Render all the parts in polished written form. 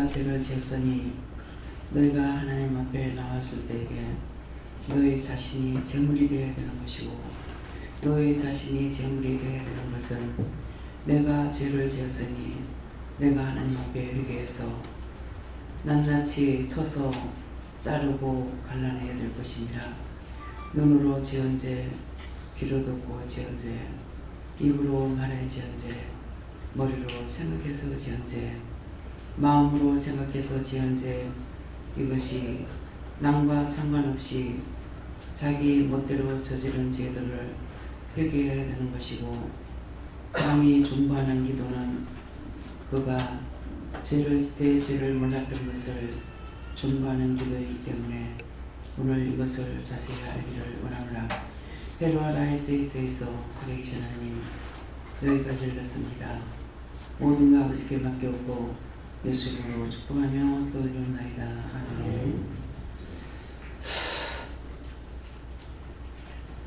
너희가 죄를 지었으니 너희가 하나님 앞에 나왔을 때에 너희 자신이 제물이 되어야 되는 것이고, 너희 자신이 제물이 되어야 되는 것은 내가 죄를 지었으니 내가 하나님 앞에 회개해서 낱낱이 쳐서 자르고 갈라내야 될 것이니라. 눈으로 지은 죄, 귀로 듣고 지은 죄, 입으로 말해 지은 죄, 머리로 생각해서 지은 죄, 마음으로 생각해서 지은 죄, 이것이 남과 상관없이 자기 멋대로 저지른 죄들을 회개해야 되는 것이고, 남이 중보하는 기도는 그가 대죄를 몰랐던 것을 중보하는 기도이기 때문에 오늘 이것을 자세히 알기를 원합니다. 페루아 라이스에서 살아계신 하나님, 여기까지 읽었습니다. 모든 것 아버지께 맡겼고 예수 이름으로 축복하며 또 이옵나이다. 아멘.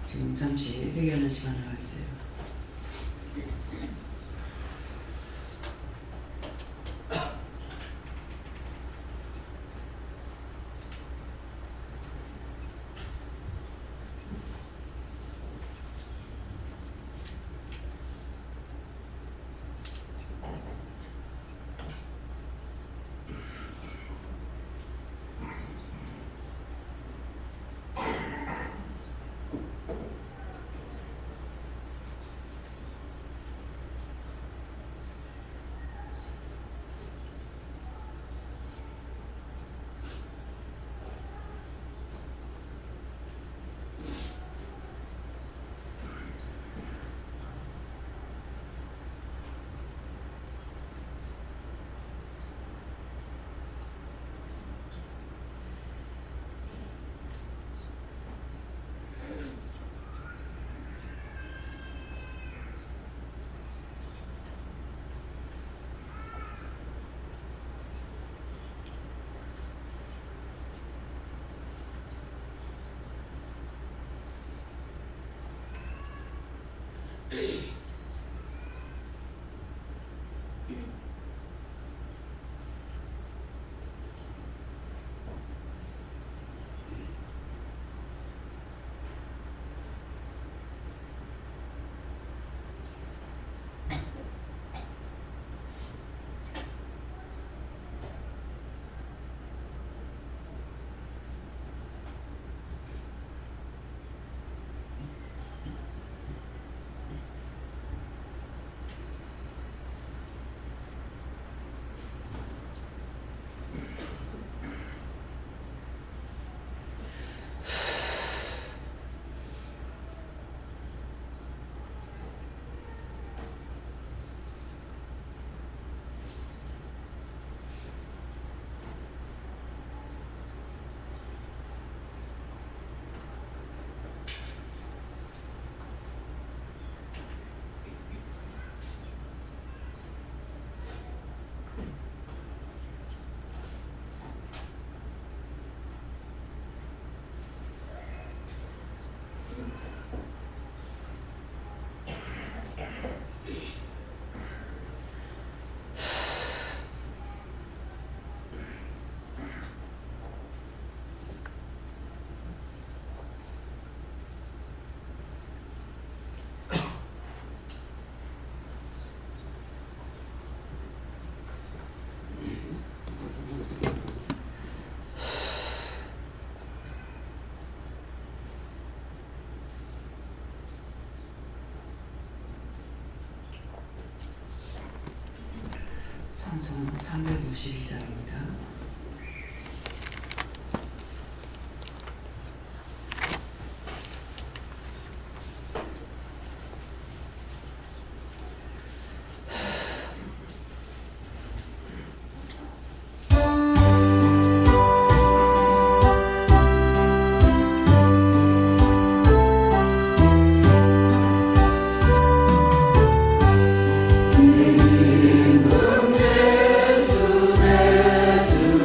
지금 잠시 회개하는 시간을 가지세요. 찬송 352장입니다. 예수 내 주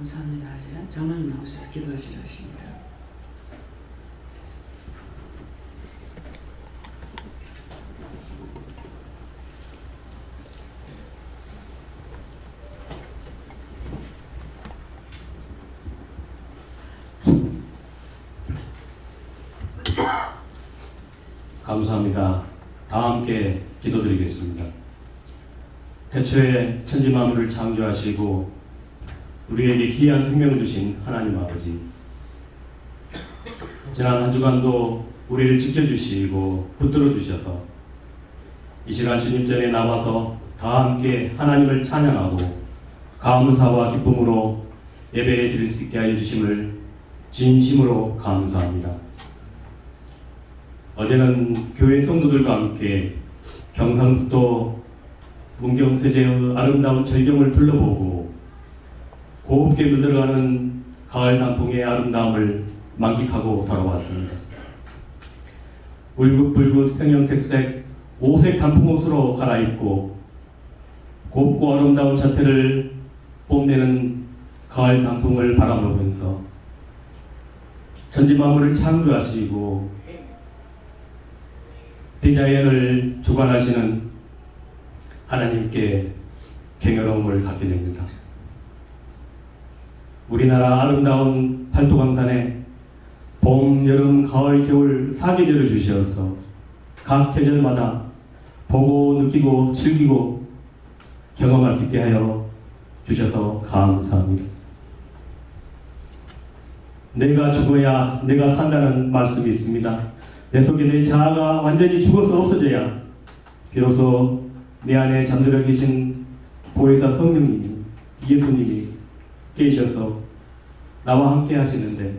감사합니다. 이제 정원 나오셔서 기도하시려 하십니다. 감사합니다. 다 함께 기도드리겠습니다. 태초에 천지만물을 창조하시고 우리에게 귀한 생명을 주신 하나님 아버지, 지난 한 주간도 우리를 지켜주시고 붙들어 주셔서 이 시간 주님 전에 나와서 다 함께 하나님을 찬양하고 감사와 기쁨으로 예배에 드릴 수 있게 하여 주심을 진심으로 감사합니다. 어제는 교회 성도들과 함께 경상북도 문경세제의 아름다운 절경을 둘러보고 곱게 물들어가는 가을 단풍의 아름다움을 만끽하고 돌아왔습니다. 울긋불긋 형형색색 오색 단풍옷으로 갈아입고 곱고 아름다운 자태를 뽐내는 가을 단풍을 바라보면서 천지만물을 창조하시고 대자연을 주관하시는 하나님께 경외로움을 갖게 됩니다. 우리나라 아름다운 팔도강산에 봄, 여름, 가을, 겨울 4계절을 주시어서 각 계절마다 보고 느끼고 즐기고 경험할 수 있게 하여 주셔서 감사합니다. 내가 죽어야 내가 산다는 말씀이 있습니다. 내 속에 내 자아가 완전히 죽어서 없어져야 비로소 내 안에 잠들어 계신 보혜사 성령님이, 예수님이 계셔서 나와 함께 하시는데,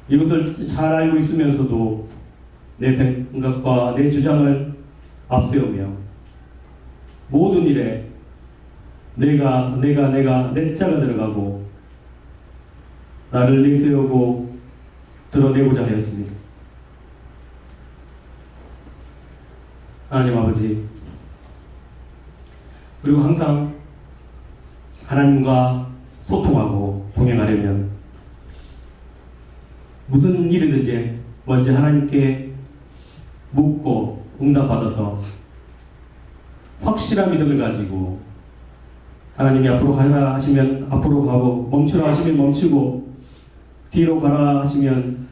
이것을 잘 알고 있으면서도 내 생각과 내 주장을 앞세우며 모든 일에 내가 내 자가 들어가고 나를 내세우고 드러내고자 하였습니다. 하나님 아버지, 그리고 항상 하나님과 소통하고 동행하려면 무슨 일이든지 먼저 하나님께 묻고 응답받아서 확실한 믿음을 가지고 하나님이 앞으로 가라 하시면 앞으로 가고 멈추라 하시면 멈추고 뒤로 가라 하시면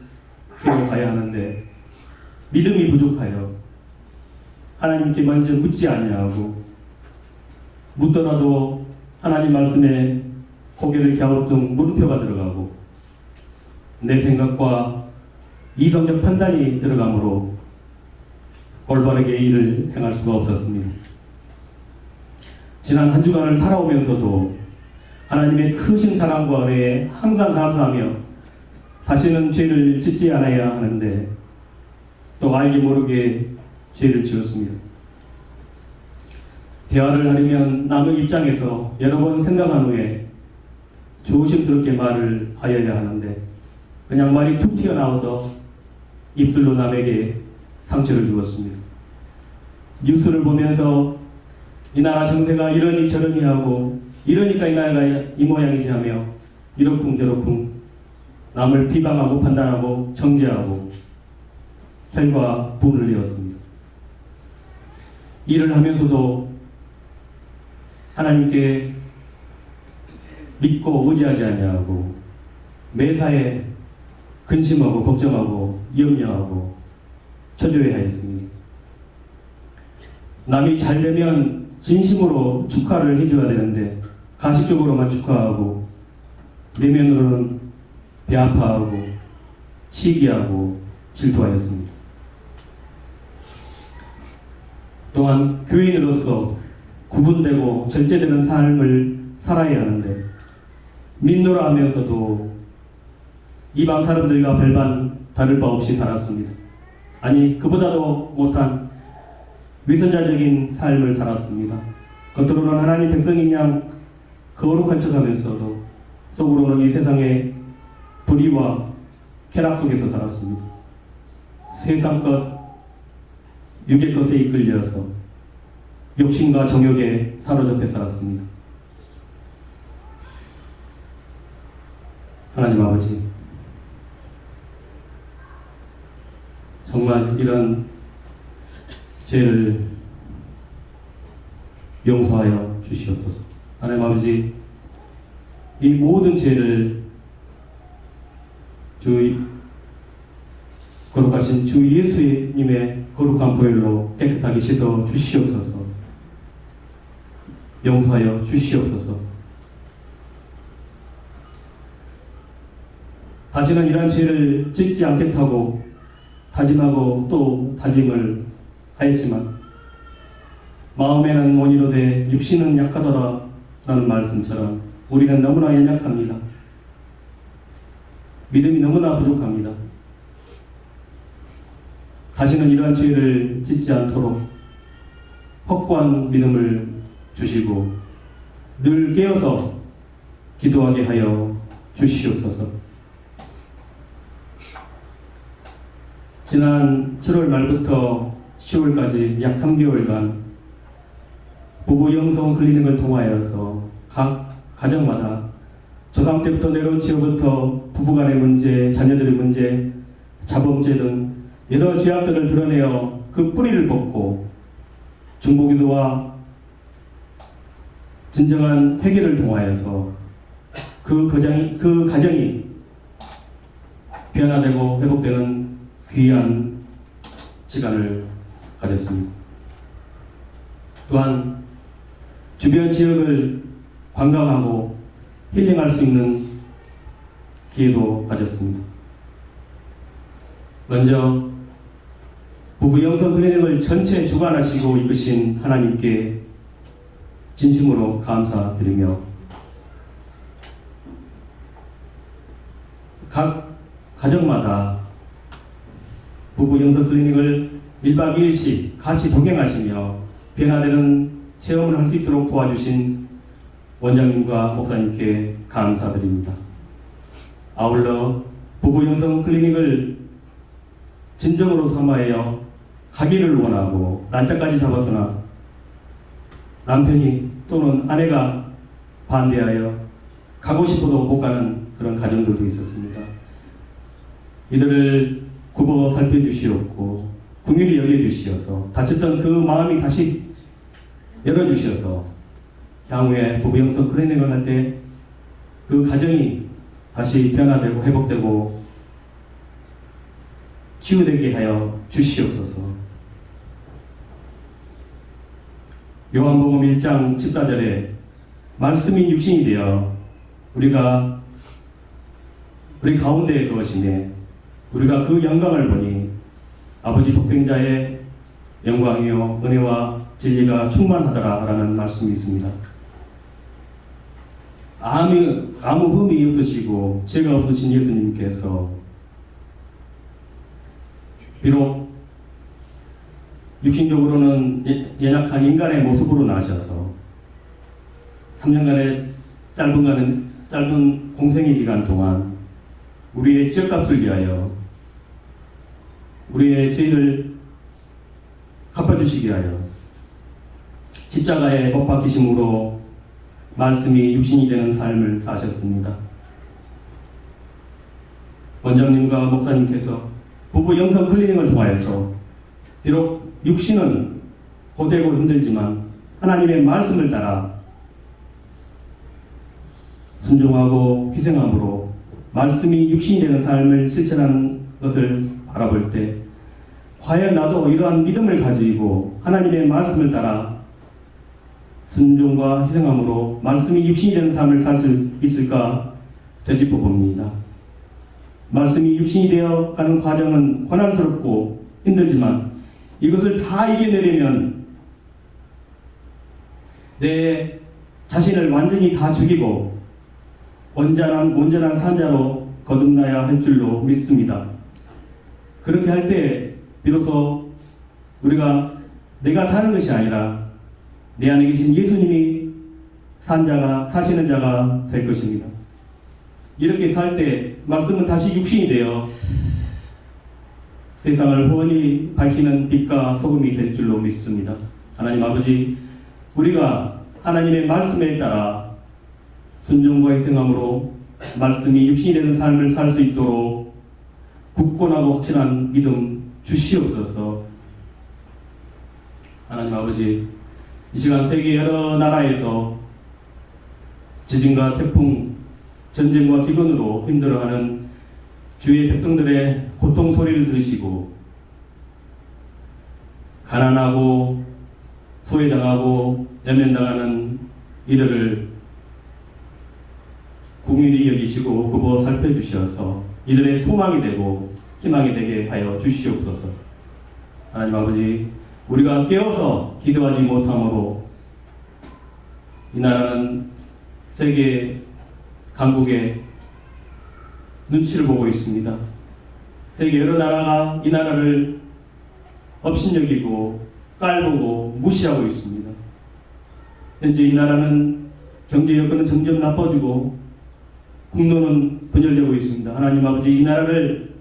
뒤로 가야 하는데, 믿음이 부족하여 하나님께 먼저 묻지 아니하고 묻더라도 하나님 말씀에 고개를 갸우뚱 물음표가 들어가고 내 생각과 이성적 판단이 들어가므로 올바르게 일을 행할 수가 없었습니다. 지난 한 주간을 살아오면서도 하나님의 크신 사랑과 은혜에 항상 감사하며 다시는 죄를 짓지 않아야 하는데 또 알게 모르게 죄를 지었습니다. 대화를 하려면 남의 입장에서 여러 번 생각한 후에 조심스럽게 말을 하여야 하는데 그냥 말이 툭 튀어나와서 입술로 남에게 상처를 주었습니다. 뉴스를 보면서 이 나라 정세가 이러니 저러니 하고 이러니까 이 나라가 이 모양이지 하며 이러쿵저러쿵 남을 비방하고 판단하고 정죄하고 혈과 분을 내었습니다. 일을 하면서도 하나님께 믿고 의지하지 아니하고 매사에 근심하고 걱정하고 염려하고 초조해 하였습니다. 남이 잘 되면 진심으로 축하를 해줘야 되는데 가식적으로만 축하하고 내면으로는 배 아파하고 시기하고 질투하였습니다. 또한 교인으로서 구분되고 절제되는 삶을 살아야 하는데 믿노라 하면서도 이방 사람들과 별반 다를 바 없이 살았습니다. 아니, 그보다도 못한 위선자적인 삶을 살았습니다. 겉으로는 하나님 백성인 양 거룩한 척하면서도 속으로는 이 세상의 불의와 쾌락 속에서 살았습니다. 세상 것, 육의 것에 이끌려서 욕심과 정욕에 사로잡혀 살았습니다. 하나님 아버지, 정말 이런 죄를 용서하여 주시옵소서. 하나님 아버지, 이 모든 죄를 거룩하신 주 예수님의 거룩한 보혈로 깨끗하게 씻어 주시옵소서. 용서하여 주시옵소서. 다시는 이러한 죄를 짓지 않겠다고 다짐하고 또 다짐을 하였지만 마음에는 원이로되 육신은 약하더라 라는 말씀처럼 우리는 너무나 연약합니다. 믿음이 너무나 부족합니다. 다시는 이러한 죄를 짓지 않도록 확고한 믿음을 주시고 늘 깨어서 기도하게 하여 주시옵소서. 지난 7월 말부터 10월까지 약 3개월간 부부 영성 클리닉을 통하여서 각 가정마다 조상 때부터 내려온 죄로부터 부부간의 문제, 자녀들의 문제, 자범죄 등 여러 죄악들을 드러내어 그 뿌리를 뽑고 중보기도와 진정한 회개를 통하여서 그 가정이 변화되고 회복되는 귀한 시간을 가졌습니다. 또한 주변 지역을 관광하고 힐링할 수 있는 기회도 가졌습니다. 먼저 부부 영성 클리닉을 전체 주관하시고 이끄신 하나님께 진심으로 감사드리며 각 가정마다 부부 영성 클리닉을 1박 2일씩 같이 동행하시며 변화되는 체험을 할 수 있도록 도와주신 원장님과 목사님께 감사드립니다. 아울러 부부 영성 클리닉을 진정으로 삼아여 가기를 원하고 날짜까지 잡았으나 남편이 또는 아내가 반대하여 가고 싶어도 못 가는 그런 가정들도 있었습니다. 이들을 굽어 살펴주시옵고 긍휼히 여겨주시어서 다쳤던 그 마음이 다시 열어주셔서 향후에 부부 영성 클리닉을 할 때 그 가정이 다시 변화되고 회복되고 치유되게 하여 주시옵소서. 요한복음 1장 14절에 말씀이 육신이 되어 우리 가운데에 거하시며 우리가 그 영광을 보니 아버지 독생자의 영광이요 은혜와 진리가 충만하더라 라는 말씀이 있습니다. 아무 흠이 없으시고 죄가 없으신 예수님께서 비록 육신적으로는 연약한 인간의 모습으로 나셔서 3년간의 짧은 공생의 기간 동안 우리의 죄값을 위하여 우리의 죄를 갚아주시기 위하여 십자가에 못 박히심으로 말씀이 육신이 되는 삶을 사셨습니다. 원장님과 목사님께서 부부 영성 클리닉을 통하여서 비록 육신은 고되고 힘들지만 하나님의 말씀을 따라 순종하고 희생함으로 말씀이 육신이 되는 삶을 실천하는 것을 바라볼 때 과연 나도 이러한 믿음을 가지고 하나님의 말씀을 따라 순종과 희생함으로 말씀이 육신이 되는 삶을 살 수 있을까 되짚어 봅니다. 말씀이 육신이 되어 가는 과정은 고난스럽고 힘들지만 이것을 다 이겨내려면 내 자신을 완전히 다 죽이고 온전한 산자로 거듭나야 할 줄로 믿습니다. 그렇게 할 때 비로소 우리가 내가 사는 것이 아니라 내 안에 계신 예수님이 사시는 자가 될 것입니다. 이렇게 살 때 말씀은 다시 육신이 되어 세상을 훤히 밝히는 빛과 소금이 될 줄로 믿습니다. 하나님 아버지, 우리가 하나님의 말씀에 따라 순종과 희생함으로 말씀이 육신이 되는 삶을 살 수 있도록 굳건하고 확실한 믿음 주시옵소서. 하나님 아버지, 이 시간 세계 여러 나라에서 지진과 태풍, 전쟁과 기근으로 힘들어하는 주의 백성들의 고통 소리를 들으시고 가난하고 소외당하고 외면당하는 이들을 국민이 여기시고 굽어 살펴주셔서 이들의 소망이 되고 희망이 되게 하여 주시옵소서. 하나님 아버지, 우리가 깨어서 기도하지 못함으로 이 나라는 세계 강국의 눈치를 보고 있습니다. 세계 여러 나라가 이 나라를 업신여기고 깔보고 무시하고 있습니다. 현재 이 나라는 경제 여건은 점점 나빠지고 국론은 분열되고 있습니다. 하나님 아버지, 이 나라를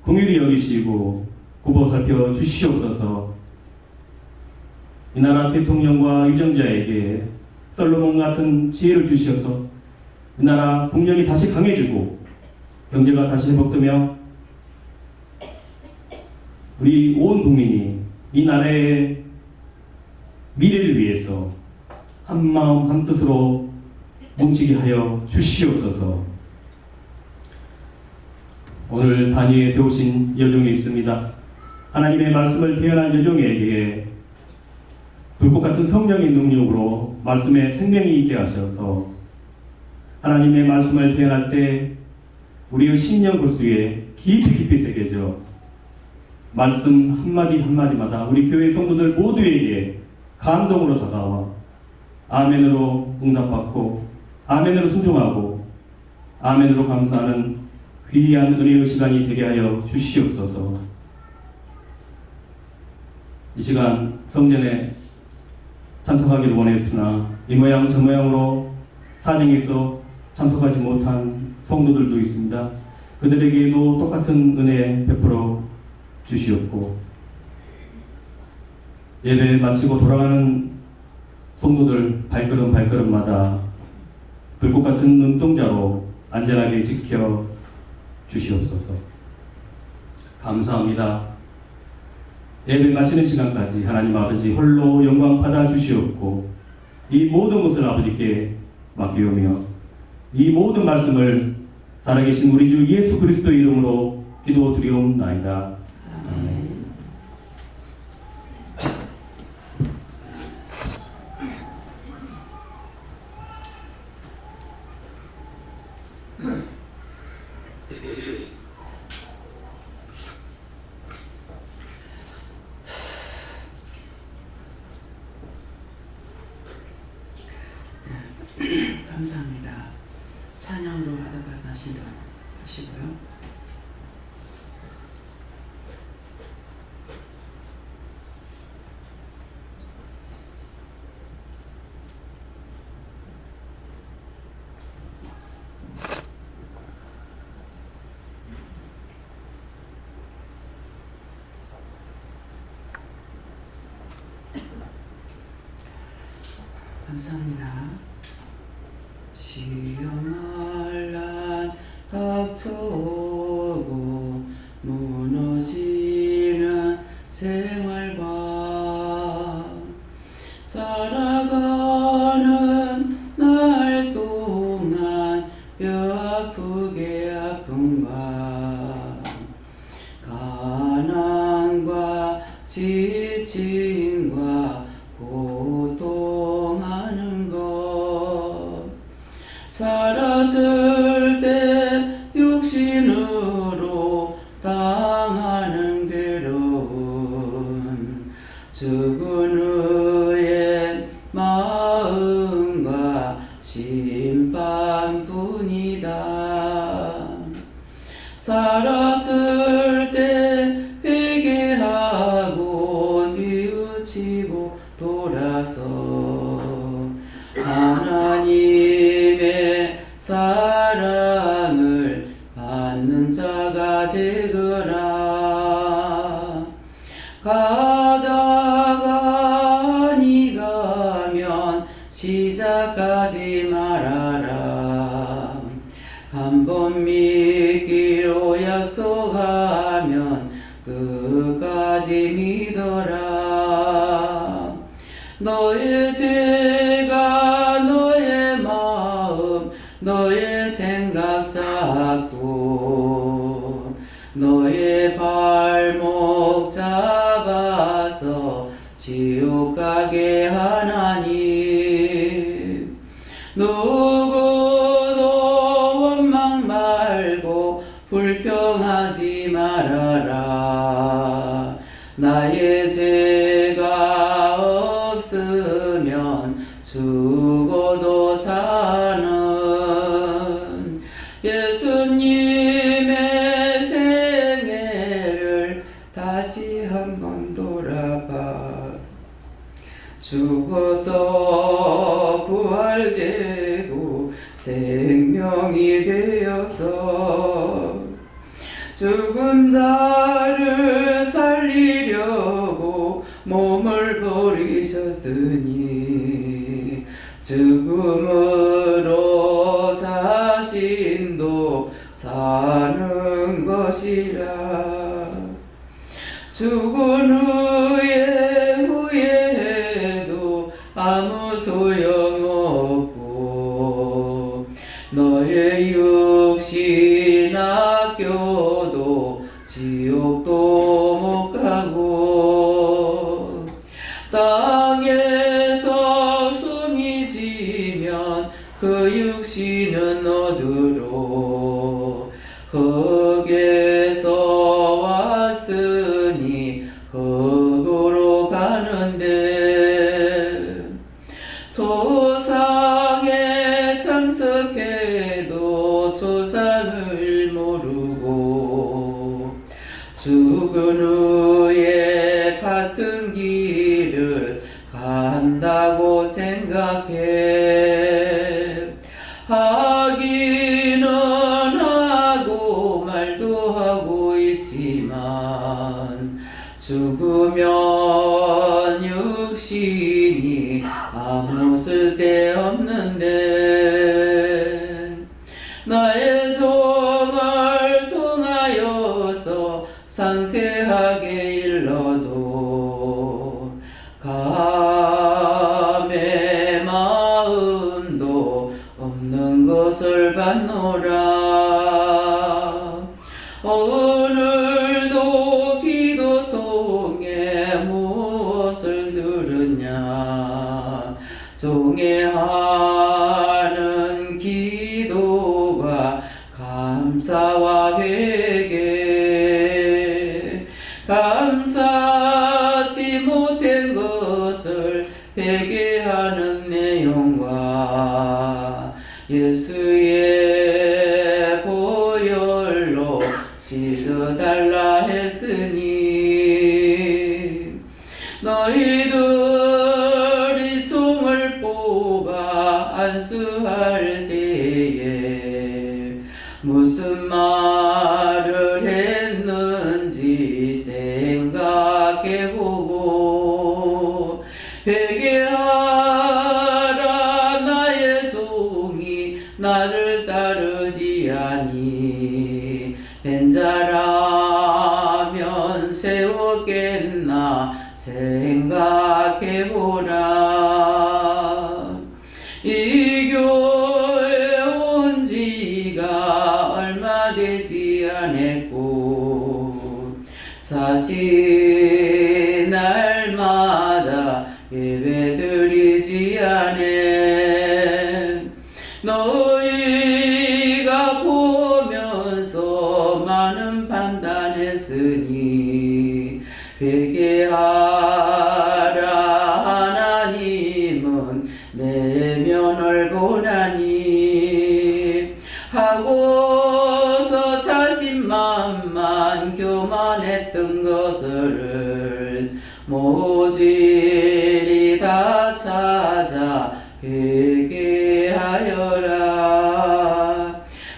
긍휼히 여기시고 굽어 살펴 주시옵소서. 이 나라 대통령과 유정자에게 솔로몬 같은 지혜를 주시어서 이 나라 국력이 다시 강해지고 경제가 다시 회복되며 우리 온 국민이 이 나라의 미래를 위해서 한마음 한뜻으로 뭉치게 하여 주시옵소서. 오늘 단위에 세우신 여종이 있습니다. 하나님의 말씀을 대언한 여종에게 불꽃 같은 성령의 능력으로 말씀에 생명이 있게 하셔서 하나님의 말씀을 대언할 때 우리의 심령 골수에 깊이 새겨져 말씀 한마디 한마디마다 우리 교회 성도들 모두에게 감동으로 다가와 아멘으로 응답받고 아멘으로 순종하고 아멘으로 감사하는 귀한 은혜의 시간이 되게 하여 주시옵소서. 이 시간 성전에 참석하기를 원했으나 이 모양 저 모양으로 사정이 있어 참석하지 못한 성도들도 있습니다. 그들에게도 똑같은 은혜 베풀어 주시옵고 예배 마치고 돌아가는 성도들 발걸음마다 불꽃 같은 눈동자로 안전하게 지켜 주시옵소서. 감사합니다. 예배 마치는 시간까지 하나님 아버지 홀로 영광 받아 주시옵고 이 모든 것을 아버지께 맡기오며 이 모든 말씀을 살아계신 우리 주 예수 그리스도의 이름으로 기도드리옵나이다. 아멘. 감사합니다. 찬양으로 받아가시고요. 감사합니다. 시험을 난 닥쳐오고 무너지는 생활과 살아가는 날 동안 뼈아프게 아픔과 가난과 지침과 고통하는 것 살았을 때 육신으로 당하는 괴로움 죽은 후의 마음과 심판뿐이다. 살았을 때 회개하고 뉘우치고 돌아서 하나님의 사랑을 받는 자가 되거라. 가다가 다짐이더라. 너의 죄가 너의 마음 너의 생각 잡고 너의 발목 잡아서 지옥 가게 하나님. 누구도 원망 말고 불평하지 말아라. 나의 죄가 없으면 죽어도 사는 예수님의 생애를 다시 한번 돌아봐. 죽어서 부활되고 생명이 되어서 죽은 자를 살리려고 몸을 버리셨으니 죽음으로 자신도 사는 것이라. 죽은 후에 후회해도 아무 소용없고 너의 육신 아껴도 지옥도 못 가고 땅에서 숨이 지면 그 육신은 어디로 흙에서 왔으니 흙으로 가는데 조상에 참석해도 조상을 모르고 죽은 후에 같은 길을 간다고 생각해. 하기는 하고 말도 하고 있지만 죽으면 육신이 아무 쓸데없는데 나의 종을 통하여서 상세하게 일러도 감의 마음도 없는 것을 봤노라. 오늘도 기도 통해 무엇을 들으냐. 종의 하는 기도가 감사와 회개. 감사치 못한 것을 회개하는 내용과 예수의 보혈로 씻어달라 했으니 너희들이 종을 뽑아 안수할 때에 무슨 말을 했는지 생각해보고 회개하라. 나의 종이 나를 따르지 아니 벤자라면 세웠겠나 생각해보라. 이 교회 온 지가 얼마 되지 않았고 사실 날마다 예배드리지 않네. 너희가 보면서 많은 판단했으니 회개하라. 하나님은 내면을 보나니 하고서 자신만만 교만했던 것을 모질이 다 찾아 회개하여라.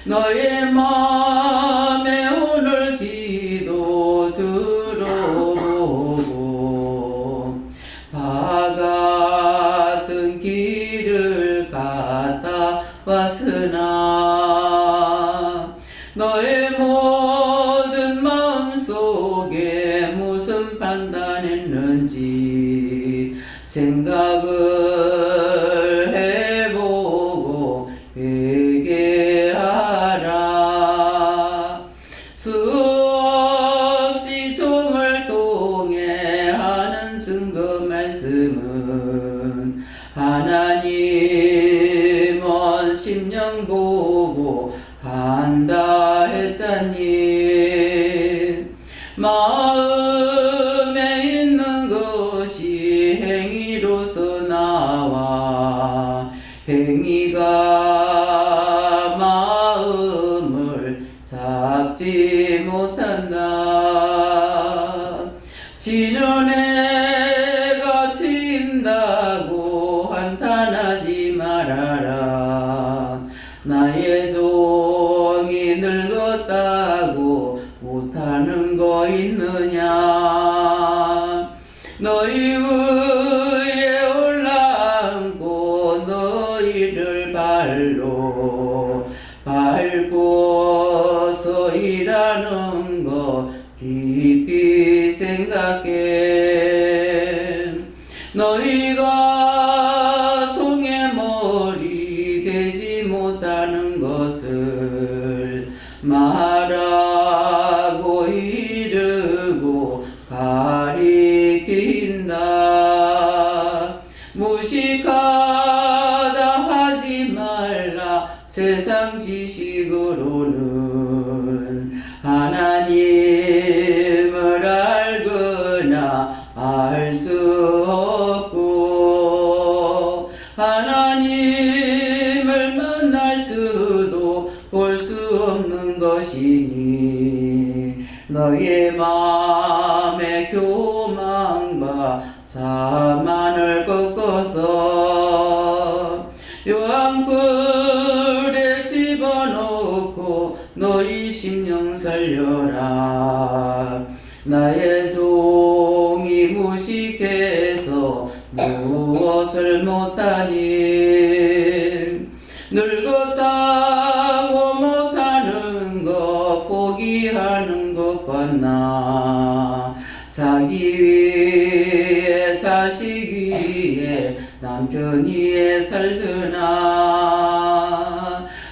너의 마음에 오늘 기도 들어보고 다 같은 길을 갔다 왔으나 너의 모든 마음속에 무슨 판 생각을 해보고 회개하라. 수없이 종을 통해 하는 증거 말씀은 하나님은 심령 보고 한다 했자니. 마음에 있는 것이 행위로서 나와 행위가 마음을 잡지 못한다. 지는 애가 친다고 한탄하지 말아라. 나의 종이 늙었다고 못하는 거 있느냐. 너희 위에 올라앉고 너희를 발로 밟고서 일하는 거 깊이 생각해. 너희가 종의 머리 되지 못하는 것을 말하고 이르고 가리킨다. 무식하다 하지 말라. 세상 지식으로는 하나님을 알거나 알 수 없고 하나님을 만날 수도 볼 수 없는 것이니. 너의 마음의 교만과 자만을 꺾어서 요한불에 집어넣고 너희 심령 살려라. 나의 종이 무식해서 무엇을 못하니. 늙었다고 못하는 것 포기하는 것보다 자기 위에 자식 위에 남편 위에 살드나.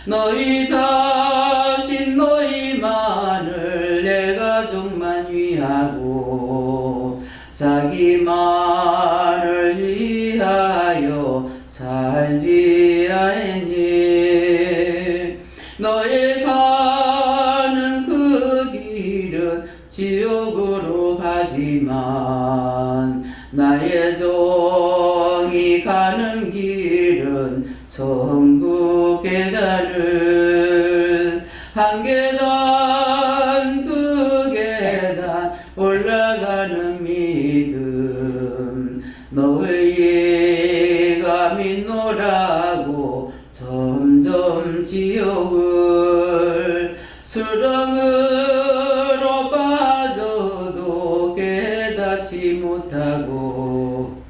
너희 자신 너희만을 내 가족만 위하고 자기만을 위하여 살지 않니. 너희 가는 그 길은 지옥으로 가지만 나의 종이 가는 길은 천국 계단을 한 계단 두 계단 올라가는 믿음. 너희가 믿노라고 점점 지옥을 수렁으로 빠져도 깨닫지 못하고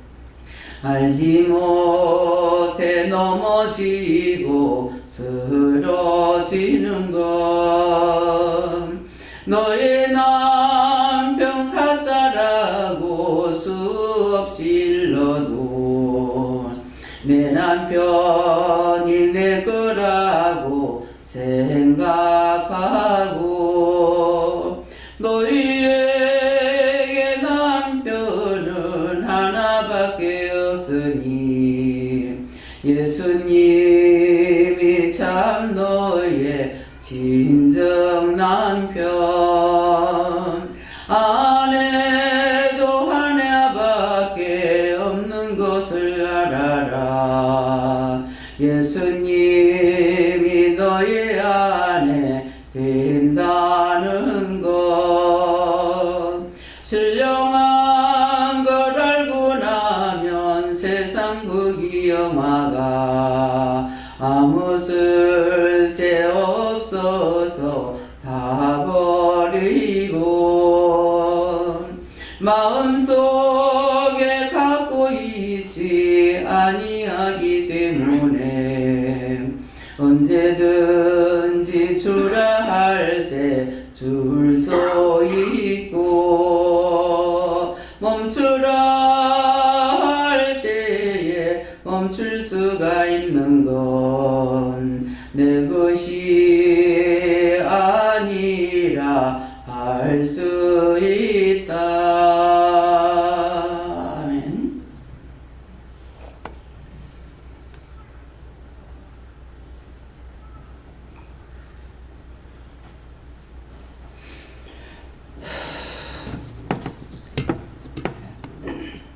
알지 못해 넘어지고 쓰러지는 것. 너의 남편 가짜라고 수없이 일러도 내 남편이 내 거라고 생각하고 너희에게 남편은 하나밖에 없으니 예수님이 참 너의 진정 남편. 아내도 하나밖에 없는 것을 알아라. 예수님이 너의 아내 된다는 것. 신령한 걸 알고 나면 세상 부귀영화가 아무 쓸데 없어서 다 버리고 마음속에 갖고 있지 아니하기 때문에 언제든지 주라 할 때 줄 서 있고 멈추라 할 때 있다. 아멘.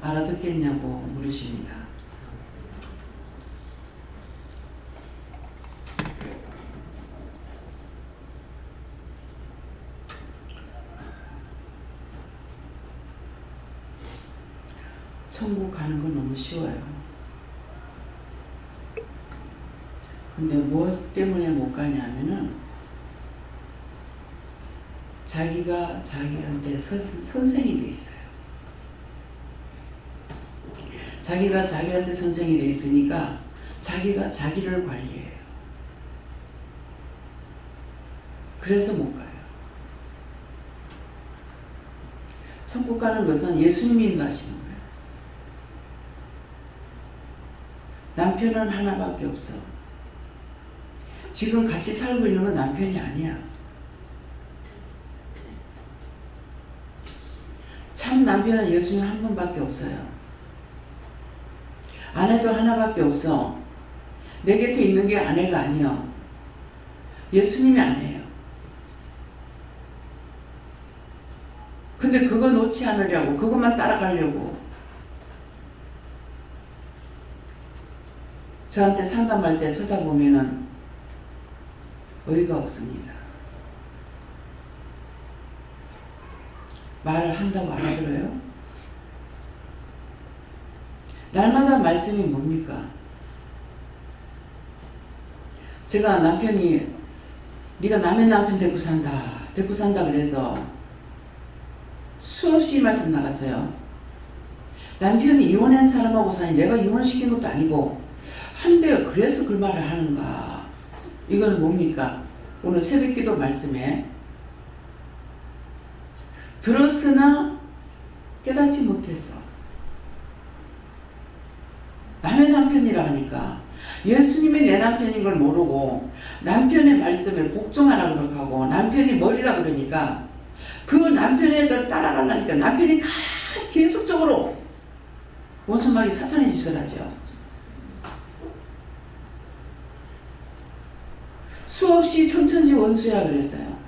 알아듣겠냐고 물으십니다. 천국 가는 건 너무 쉬워요. 근데 무엇 때문에 못 가냐면은 자기가 자기한테 선생이 돼 있어요. 자기가 자기한테 선생이 돼 있으니까 자기가 자기를 관리해요. 그래서 못 가요. 천국 가는 것은 예수님이 인도하시는 거예요. 남편은 하나밖에 없어. 지금 같이 살고 있는 건 남편이 아니야. 참 남편은 예수님 한 분밖에 없어요. 아내도 하나밖에 없어. 내 곁에 있는 게 아내가 아니야. 예수님이 아내예요. 근데 그거 놓지 않으려고, 그것만 따라가려고 저한테 상담할 때 쳐다보면은 어이가 없습니다. 말을 한다고 알아들어요? 날마다 말씀이 뭡니까? 제가 남편이 네가 남의 남편 데리고 산다 그래서 수없이 말씀 나갔어요. 남편이 이혼한 사람하고 사니 내가 이혼시킨 것도 아니고 한데 그래서 그 말을 하는가? 이건 뭡니까? 오늘 새벽기도 말씀에 들었으나 깨닫지 못했어. 남의 남편이라 하니까 예수님이 내 남편인 걸 모르고 남편의 말씀에 복종하라고 하고 남편이 머리라 그러니까 그 남편의 대로 따라가려니까 남편이 계속적으로 원수마귀 사탄의 짓을 하죠. 수없이 천천지 원수야 그랬어요.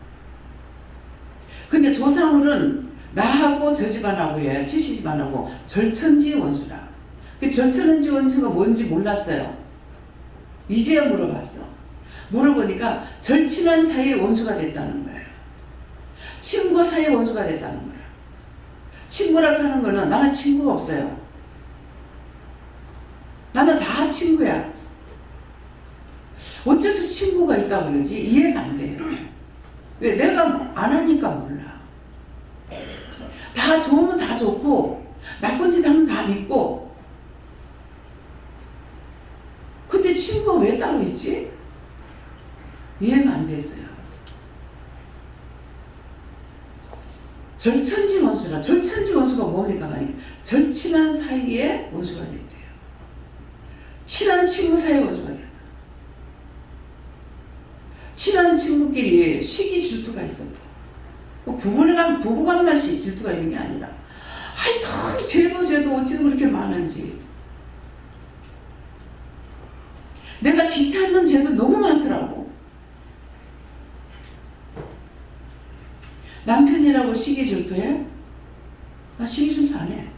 근데 조상으로는 나하고 저 집안하고 지시 집안하고 절천지 원수라. 그 절천지 원수가 뭔지 몰랐어요. 이제야 물어봤어. 물어보니까 절친한 사이의 원수가 됐다는 거예요. 친구 사이의 원수가 됐다는 거예요. 친구라고 하는 거는 나는 친구가 없어요. 나는 다 친구야. 어째서 친구가 있다고 그러지? 이해가 안 돼요. 왜? 내가 안 하니까 몰라. 다 좋으면 다 좋고 나쁜 짓 하면 다 믿고 근데 친구가 왜 따로 있지? 이해가 안 됐어요. 절천지 원수라. 절천지 원수가 뭡니까? 절친한 사이에 원수가 됐대요. 친한 친구 사이에 원수가 돼요. 친한 친구끼리 시기 질투가 있어도 부부간만 질투가 있는 게 아니라 하여튼 쟤도 어찌 그렇게 많은지 내가 지체하는 쟤도 너무 많더라고. 남편이라고 시기 질투해? 나 시기 질투 안 해.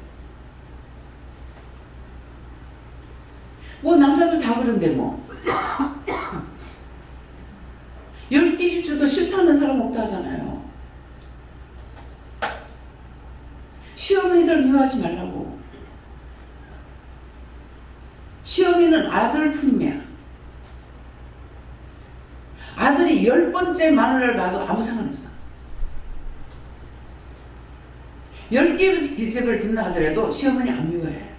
뭐 남자들 다 그런데 뭐 열 뒤집혀도 싫다는 사람 없다 하잖아요. 시어머니들 미워하지 말라고. 시어머니는 아들 뿐이야. 아들이 10번째 마누라를 봐도 아무 상관없어. 10개의 기집을 둔다 하더라도 시어머니 안 미워해.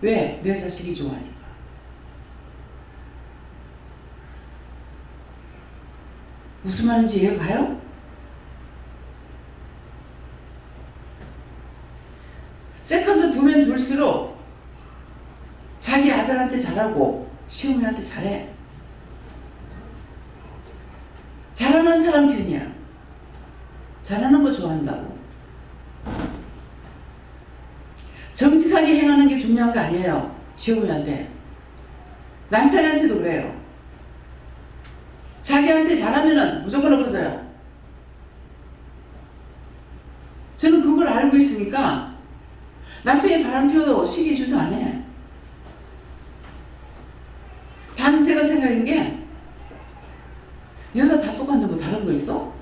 왜? 내 자식이 좋아하니까. 무슨 말인지 이해가 가요? 세컨드 두면 둘수록 자기 아들한테 잘하고 시어머니한테 잘해. 잘하는 사람 편이야. 잘하는 거 좋아한다고. 정직하게 행하는 게 중요한 거 아니에요. 시어머니한테. 남편한테도 그래요. 자기한테 잘하면은 무조건 없어져요. 저는 그걸 알고 있으니까 남편이 바람 피워도 시기질도 안 해. 단 제가 생각한 게 여자 다 똑같은데 뭐 다른 거 있어?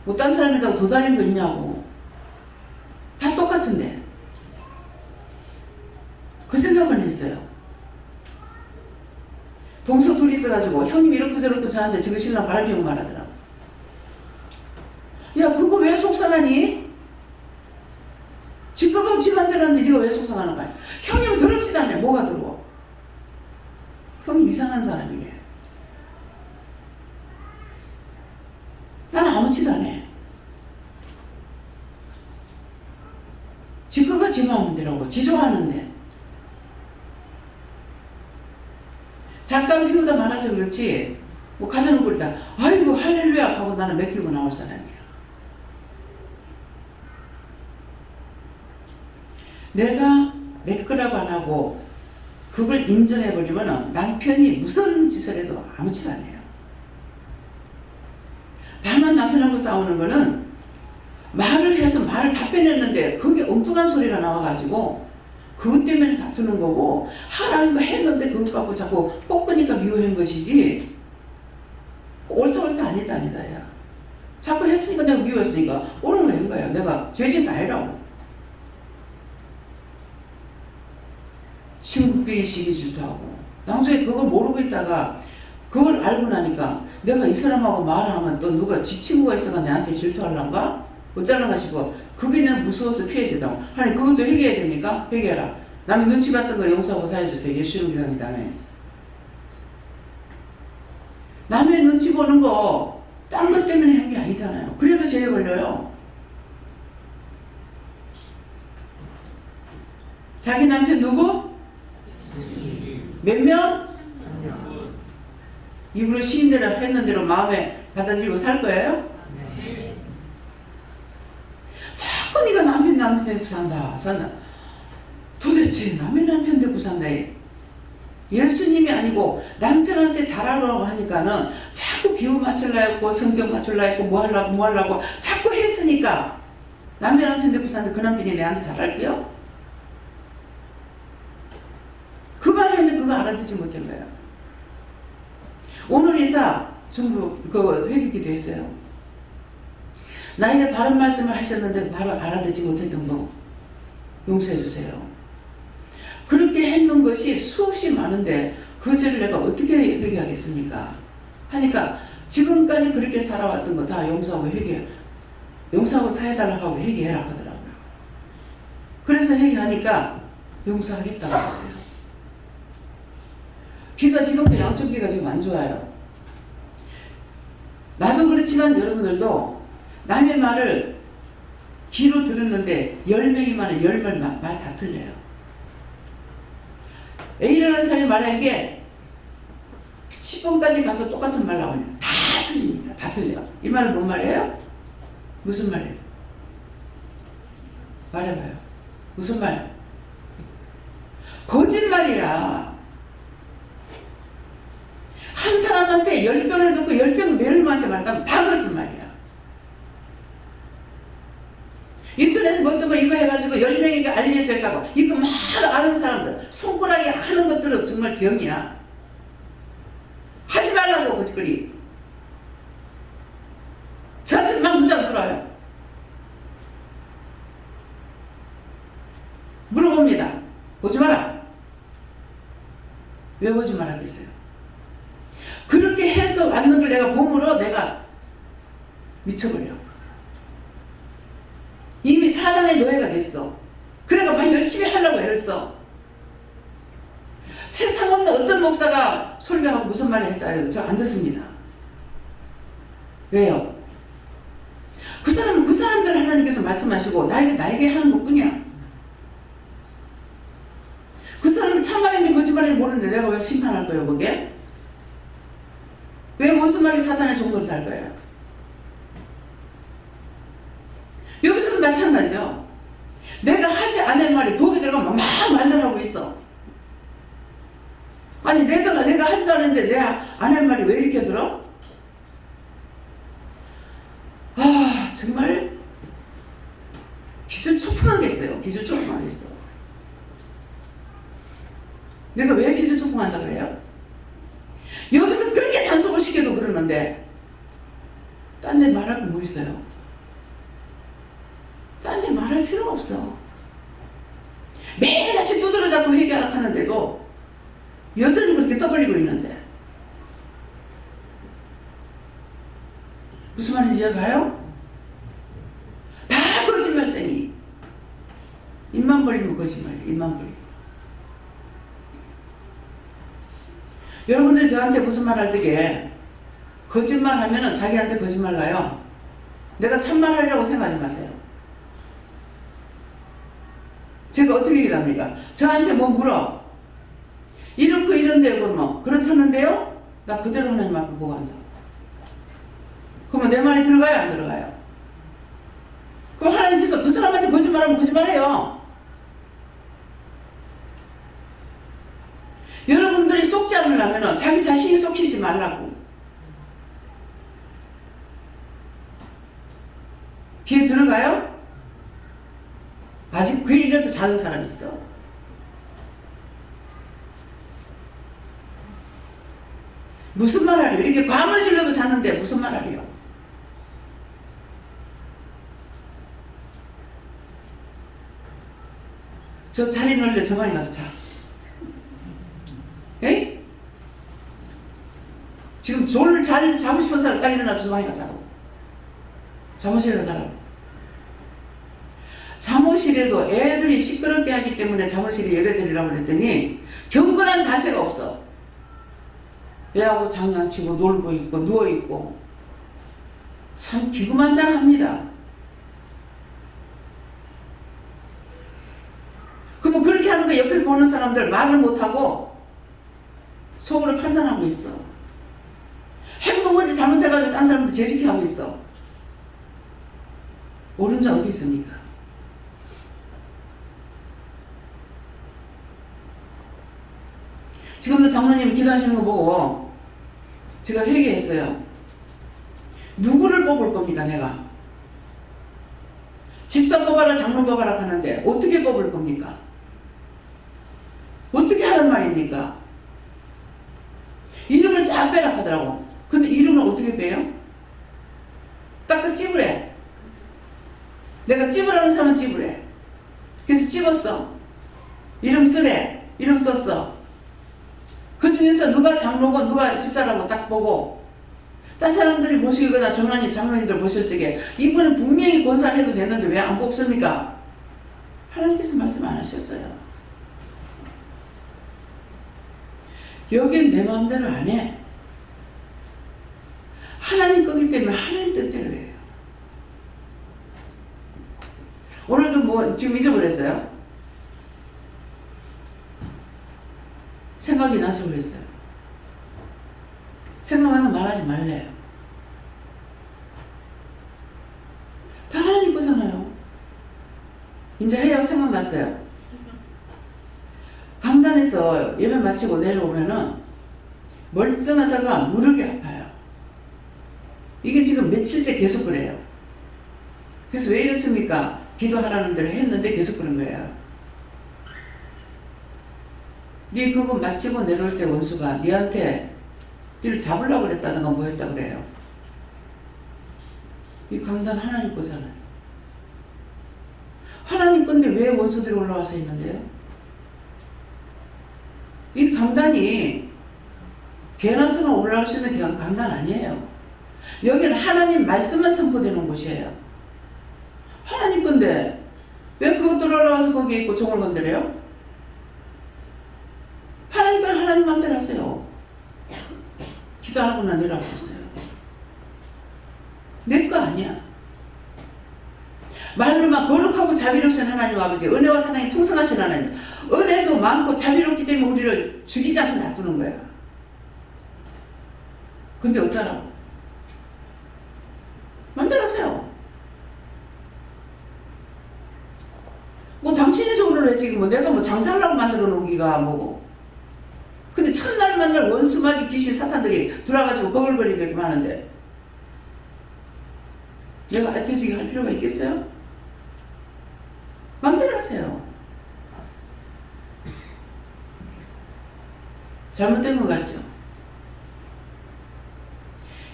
뭐 딴 사람이라고 더 달린 거 있냐고. 다 똑같은데. 그 생각을 했어요. 동서 둘이 있어가지고 형님 이렇게 저렇게 저한테 지금 신랑 바람 피우고 말하더라고. 야 그거 왜 속상하니? 지꺼가 지 만들었는데 네가 왜 속상하는 거야? 형님은 더럽지도 않네. 뭐가 더러워? 형님 이상한 사람이래. 나는 아무렇지도 않아. 지꺼가 지 마음대로고 지 좋아하는데. 잠깐 피우다 말아서 그렇지 뭐 가서는 그러다 아이고 할렐루야 하고 나는 맡기고 나올 사람이야. 내가 내 거라고 안 하고 그걸 인정해버리면 남편이 무슨 짓을 해도 아무렇지도 않아요. 다만 남편하고 싸우는 거는 말을 해서 말을 답변했는데 그게 엉뚱한 소리가 나와가지고 그것 때문에 다투는 거고 하라는 거 했는데 그것 갖고 자꾸 꺾으니까 미워한 것이지 옳다 아니다 야. 자꾸 했으니까 내가 미워했으니까 옳은 거 한 거야. 내가 죄진 다 해라고. 친구끼리 시기질도 하고 나중에 그걸 모르고 있다가 그걸 알고 나니까 내가 이 사람하고 말하면 또 누가 지 친구가 있어가 내한테 질투하려는가? 어쩌려나 싶어. 그게 난 무서워서 피해지다고. 아니 그것도 회개해야 됩니까? 회개해라. 남의 눈치 봤던 걸 용서하고 사해주세요. 예수님 기도하기 다음에. 남의 눈치 보는 거 딴 것 때문에 한 게 아니잖아요. 그래도 죄에 걸려요. 자기 남편 누구? 몇 명? 입으로 시인 대로 했는 대로 마음에 받아들이고 살 거예요? 자꾸 네가 남편 데리고 산다. 도대체 남의 남편 데리고 산다. 예수님이 아니고 남편한테 잘하라고 하니까는 자꾸 비유 맞출라 했고 성경 맞출라 했고 뭐 하려고 자꾸 했으니까 남의 남편 데리고 사는데 그 남편이 내한테 잘할게요? 그 말을 했는데 그거 알아듣지 못한 거예요. 오늘 이사 전부 그거 회개기도 했어요. 나에게 바른 말씀을 하셨는데 바로 알아듣지 못했던 거 용서해 주세요. 그렇게 했는 것이 수없이 많은데 그 죄를 내가 어떻게 회개하겠습니까? 하니까 지금까지 그렇게 살아왔던 거 다 용서하고 용서하고 사해달라고 하고 회개해라 하더라고요. 그래서 회개하니까 용서하겠다고 했어요. 귀가 지금도 양쪽 귀가 지금 안 좋아요. 나도 그렇지만 여러분들도 남의 말을 귀로 들었는데 10명이 많으면 10명 말 다 틀려요. A라는 사람이 말하는 게 10번까지 가서 똑같은 말 나오면 다 틀립니다. 다 틀려. 이 말은 뭔 말이에요? 무슨 말이에요? 말해봐요. 무슨 말? 거짓말이야. 한 사람한테 10병을 듣고 10병을 매일한테 말하면 다 거짓말이야. 인터넷에 뭐 어떤 거 이거 해가지고 10명에게 알려서 했다고 이거 막 아는 사람들 손가락이 하는 것들은 정말 병이야. 하지 말라고 거짓거리. 저한테 막 문자 들어와요. 물어봅니다. 보지 마라. 왜 보지 말라겠어요? 그렇게 해서 왔는 걸 내가 봄으로 내가 미쳐버려. 이미 사단의 노예가 됐어. 그러니까 막 열심히 하려고 애를 써. 세상 없는 어떤 목사가 설교하고 무슨 말을 했다. 저 안 듣습니다. 왜요? 그 사람은 그 사람들 하나님께서 말씀하시고 나에게 하는 것 뿐이야. 그 사람은 참말인지 거짓말인지 모르는데 내가 왜 심판할 거예요, 그게? 왜 무슨 말이 사단의 종도를 달 거예요? 이것은 마찬가지죠. 내가 하지 않은 말이 부엌에 들어가면 막 말들하고 있어. 아니 내가 하지도 않았는데 내 안 한 말이 왜 이렇게 들어? 아 정말 기술초풍하겠어요. 기술초풍하겠어. 내가 왜 기술초풍한다 그래요? 여기서 그렇게 단속을 시켜도 그러는데 딴 데 말할 거 뭐 있어요? 딴 데 말할 필요가 없어. 매일같이 두드러 잡고 회개하라 하는데도 여전히 그렇게 떠벌리고 있는데 무슨 말인지 이해가요? 다 거짓말쟁이. 입만 벌리면 거짓말이에요. 입만 벌리고. 여러분들 저한테 무슨 말 할 때게 거짓말 하면은 자기한테 거짓말 나요. 내가 참말 하려고 생각하지 마세요. 제가 어떻게 얘기합니까? 저한테 뭐 물어. 이렇고 이런데요, 그러면. 그렇다는데요? 나 그대로 하나님 앞에 보고 한다. 그러면 내 말이 들어가요, 안 들어가요? 그럼 하나님께서 그 사람한테 거짓말하면 거짓말해요. 여러분들이 속지 않으려면 자기 자신이 속이지 말라고. 귀에 들어가요? 아직 귀에라도 자는 사람 있어. 무슨 말 하려? 이렇게 과음을 질러도 자는데 무슨 말 하려? 저 자리 놀래 저 방에 가서 자. 에? 지금 졸 잘 자고 싶은 사람 빨리 일어나서 저 방에 가서 자고. 잠옷실에 가서 자라고. 잠옷실에도 애들이 시끄럽게 하기 때문에 잠옷실에 예배드리라고 그랬더니 경건한 자세가 없어. 애하고 장난치고 놀고 있고 누워있고 참 기구만장합니다. 그러면 그렇게 하는 거 옆에 보는 사람들 말을 못하고 속으로 판단하고 있어. 행동 뭔지 잘못해가지고 딴 사람들 제지키 하고 있어. 옳은 자 어디 있습니까? 지금도 장로님 기도하시는 거 보고 제가 회개했어요. 누구를 뽑을 겁니까 내가? 집사 뽑아라 장로 뽑아라 하는데 어떻게 뽑을 겁니까? 어떻게 하는 말입니까? 이름을 쫙 빼라 하더라고. 근데 이름을 어떻게 빼요? 딱딱 찝으래. 내가 찝으라는 사람은 찝으래. 그래서 찝었어. 이름 쓰래. 이름 썼어. 그 중에서 누가 장로고 누가 집사라고 딱 보고 딴 사람들이 보시거나 전하님 장로님들 보실 적에 이분은 분명히 권사해도 되는데 왜 안 뽑습니까? 하나님께서 말씀 안 하셨어요. 여긴 내 마음대로 안 해. 하나님 거기 때문에 하나님 뜻대로 해요. 오늘도 뭐 지금 잊어버렸어요? 생각이 나서 그랬어요. 생각하면 말하지 말래요. 다 하나님 거잖아요. 이제 해요. 생각났어요. 강단에서 예배 마치고 내려오면은 멀쩡하다가 무릎이 아파요. 이게 지금 며칠째 계속 그래요. 그래서 왜 이랬습니까? 기도하라는 대로 했는데 계속 그런 거예요. 네 그거 마치고 내려올 때 원수가 네한테 네를 잡으려고 그랬다든가 뭐였다 그래요. 이 강단 하나님 거잖아요. 하나님 건데 왜 원수들이 올라와서 있는데요? 이 강단이 개나소나 올라올 수 있는 강단 아니에요. 여기는 하나님 말씀만 선포되는 곳이에요. 하나님 건데 왜 그것들 올라와서 거기에 있고 종을 건드려요? 하나님 건 하나님 마음대로 하세요. 기도 안 하고 나 내려왔어요. 내 거 아니야. 말로만 거룩하고 자비로우신 하나님 아버지, 은혜와 사랑이 풍성하신 하나님, 은혜도 많고 자비롭기 때문에 우리를 죽이지 않고 놔두는 거야. 근데 어쩌라고? 마음대로 하세요. 뭐 당신이 저거를 해 지금 뭐 내가 뭐 장사하려고 만들어 놓기가 뭐고. 근데 첫날 만날 원수마귀 귀신 사탄들이 들어와가지고 버글거리게 이렇게 많은데 내가 애태지게 할 필요가 있겠어요? 마음대로 하세요. 잘못된 것 같죠?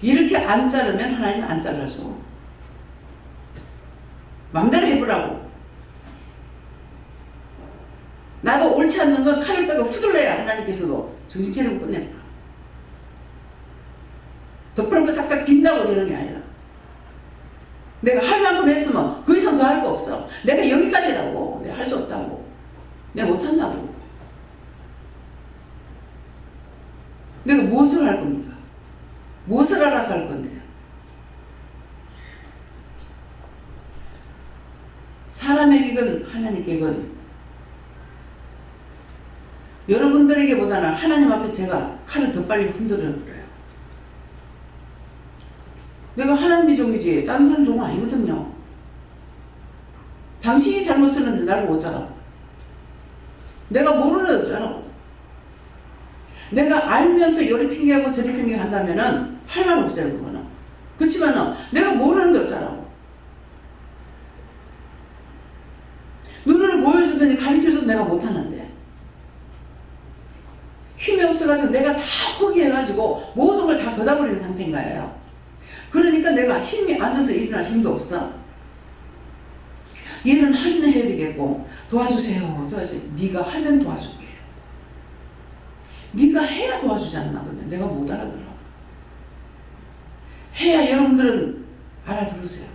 이렇게 안 자르면 하나님 안 잘라줘. 마음대로 해보라고. 나도 옳지 않는 건 칼을 빼고 후들러야 하나님께서도 정신 차리고 끝냅니다. 덧부러고 싹싹 빈다고 되는 게 아니라 내가 할 만큼 했으면 그 이상 더 할 거 없어. 내가 여기까지라고. 내가 할 수 없다고. 내가 못한다고. 내가 무엇을 할 겁니까? 무엇을 알아서 할 건데요? 사람에게건 하나님께건 여러분들에게보다는 하나님 앞에 제가 칼을 더 빨리 흔들어요. 내가 하나님의 종이지 다른 사람 종은 아니거든요. 당신이 잘못 쓰는데 나를 어쩌라고. 내가 모르는 어쩌라고. 내가 알면서 요리 핑계하고 저리 핑계한다면은 할 말 없어요. 그거는. 그렇지만은 내가 모르는데 어쩌라고. 눈을 보여주더니 가르쳐줘도 내가 못하는데 힘이 없어가지고 내가 다 포기해가지고 모든 걸 다 걷어버린 상태인 거예요. 그러니까 내가 힘이 앉아서 일어날 힘도 없어. 일은 하긴 해야 되겠고 도와주세요. 도와주세요. 네가 하면 도와줄게. 네가 해야 도와주지 않나. 근데 내가 못 알아들어. 해야 여러분들은 알아들으세요.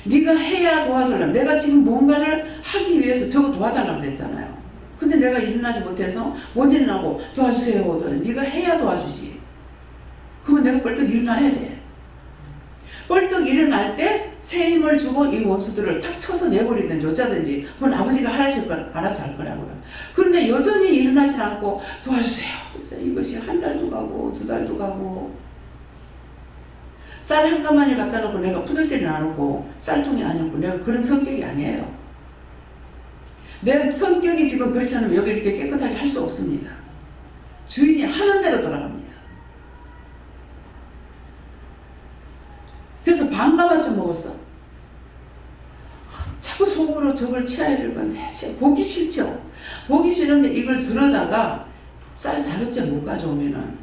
네가 해야 도와달라고. 내가 지금 뭔가를 하기 위해서 저거 도와달라고 그랬잖아요. 근데 내가 일어나지 못해서 못 일어나고 도와주세요. 네가 해야 도와주지. 그러면 내가 벌떡 일어나야 돼. 벌떡 일어날 때 새 힘을 주고 이 원수들을 탁 쳐서 내버리든지 어쩌든지 그건 아버지가 하실 걸 알아서 할 거라고요. 그런데 여전히 일어나지 않고 도와주세요. 그래서 이것이 한 달도 가고 두 달도 가고 쌀 한 가마니를 갖다 놓고 내가 푸들때는 안 놓고 쌀통이 안 놓고 내가 그런 성격이 아니에요. 내 성격이 지금 그렇지 않으면 여기 이렇게 깨끗하게 할 수 없습니다. 주인이 하는 대로 돌아갑니다. 그래서 반 가마쯤 먹었어. 자꾸 속으로 저걸 치워야 될 건데 보기 싫죠. 보기 싫은데 이걸 들어다가 쌀 자루째 못 가져오면은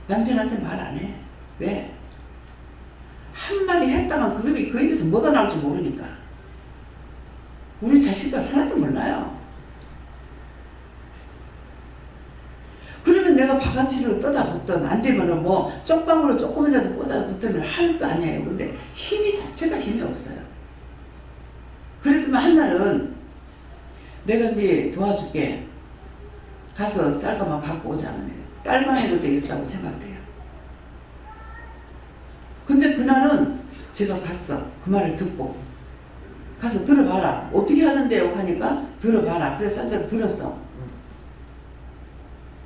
남편한테 말 안 해. 왜? 한 마리 했다가 그 입에서 뭐가 나올지 모르니까. 우리 자식들 하나도 몰라요. 그러면 내가 바가지로 떠다 붙든 안 되면은 뭐 쪽방으로 조금이라도 뻗어 붙으면 할 거 아니에요. 근데 힘이 자체가 힘이 없어요. 그랬더니 한 날은 내가 이제 도와줄게. 가서 쌀가마 갖고 오자는 딸방에도 돼 있었다고 생각돼요. 근데 그날은 제가 갔어. 그 말을 듣고 가서 들어봐라. 어떻게 하는데요? 하니까 들어봐라. 그래서 쌀자루 들었어.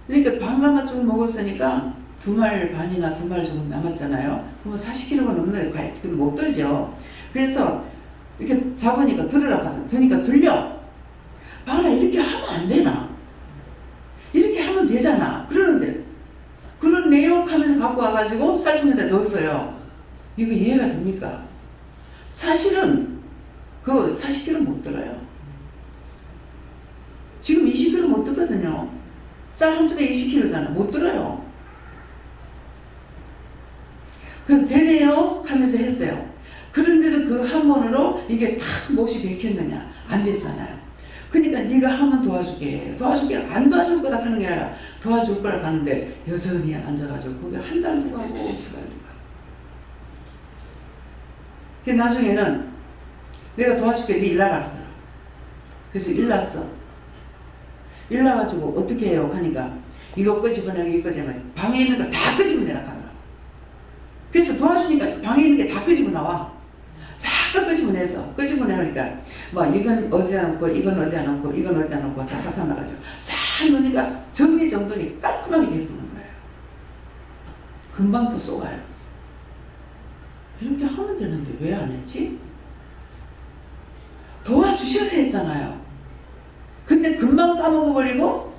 그러니까 반가마쯤 먹었으니까 2말 반이나 2말 조금 남았잖아요. 그럼 40kg가 넘는데 과연 못 들죠. 그래서 이렇게 잡으니까 들으라고 하는. 그러니까 들려. 봐라 이렇게 하면 안 되나? 이렇게 하면 되잖아. 그러는데 그러네요 하면서 갖고 와가지고 쌀통에다 넣었어요. 이거 이해가 됩니까? 사실은 그 40kg 못 들어요. 지금 20kg 못 들거든요. 쌀 한 푼에 20kg잖아. 못 들어요. 그래서 되네요 하면서 했어요. 그런데도 그 한 번으로 이게 탁 못이 베꼈느냐? 안 됐잖아요. 그러니까 네가 하면 도와줄게. 도와줄게. 안 도와줄 거다 하는 게 아니라 도와줄 거라 하는데 여전히 앉아가지고 그게 한 달도 가고 2달도 가고. 그 나중에는 내가 도와줄게. 네 일나라 하더라. 그래서 일났어. 일나가지고 어떻게 해요? 하니까 이거 끄집어내고 이거 끄집어내고 방에 있는 걸 다 끄집어내라 하더라. 그래서 도와주니까 방에 있는 게 다 끄집어 나와. 싹 끄집어내서 끄집어내니까 뭐 이건 어디다 놓고 이건 어디다 놓고 이건 어디다 놓고 자사사 나가지고 싹 놓으니까 정리정돈이 깔끔하게 되는 거예요. 금방 또 쏘가요. 이렇게 하면 되는데 왜 안 했지? 도와주셔서 했잖아요. 근데 금방 까먹어버리고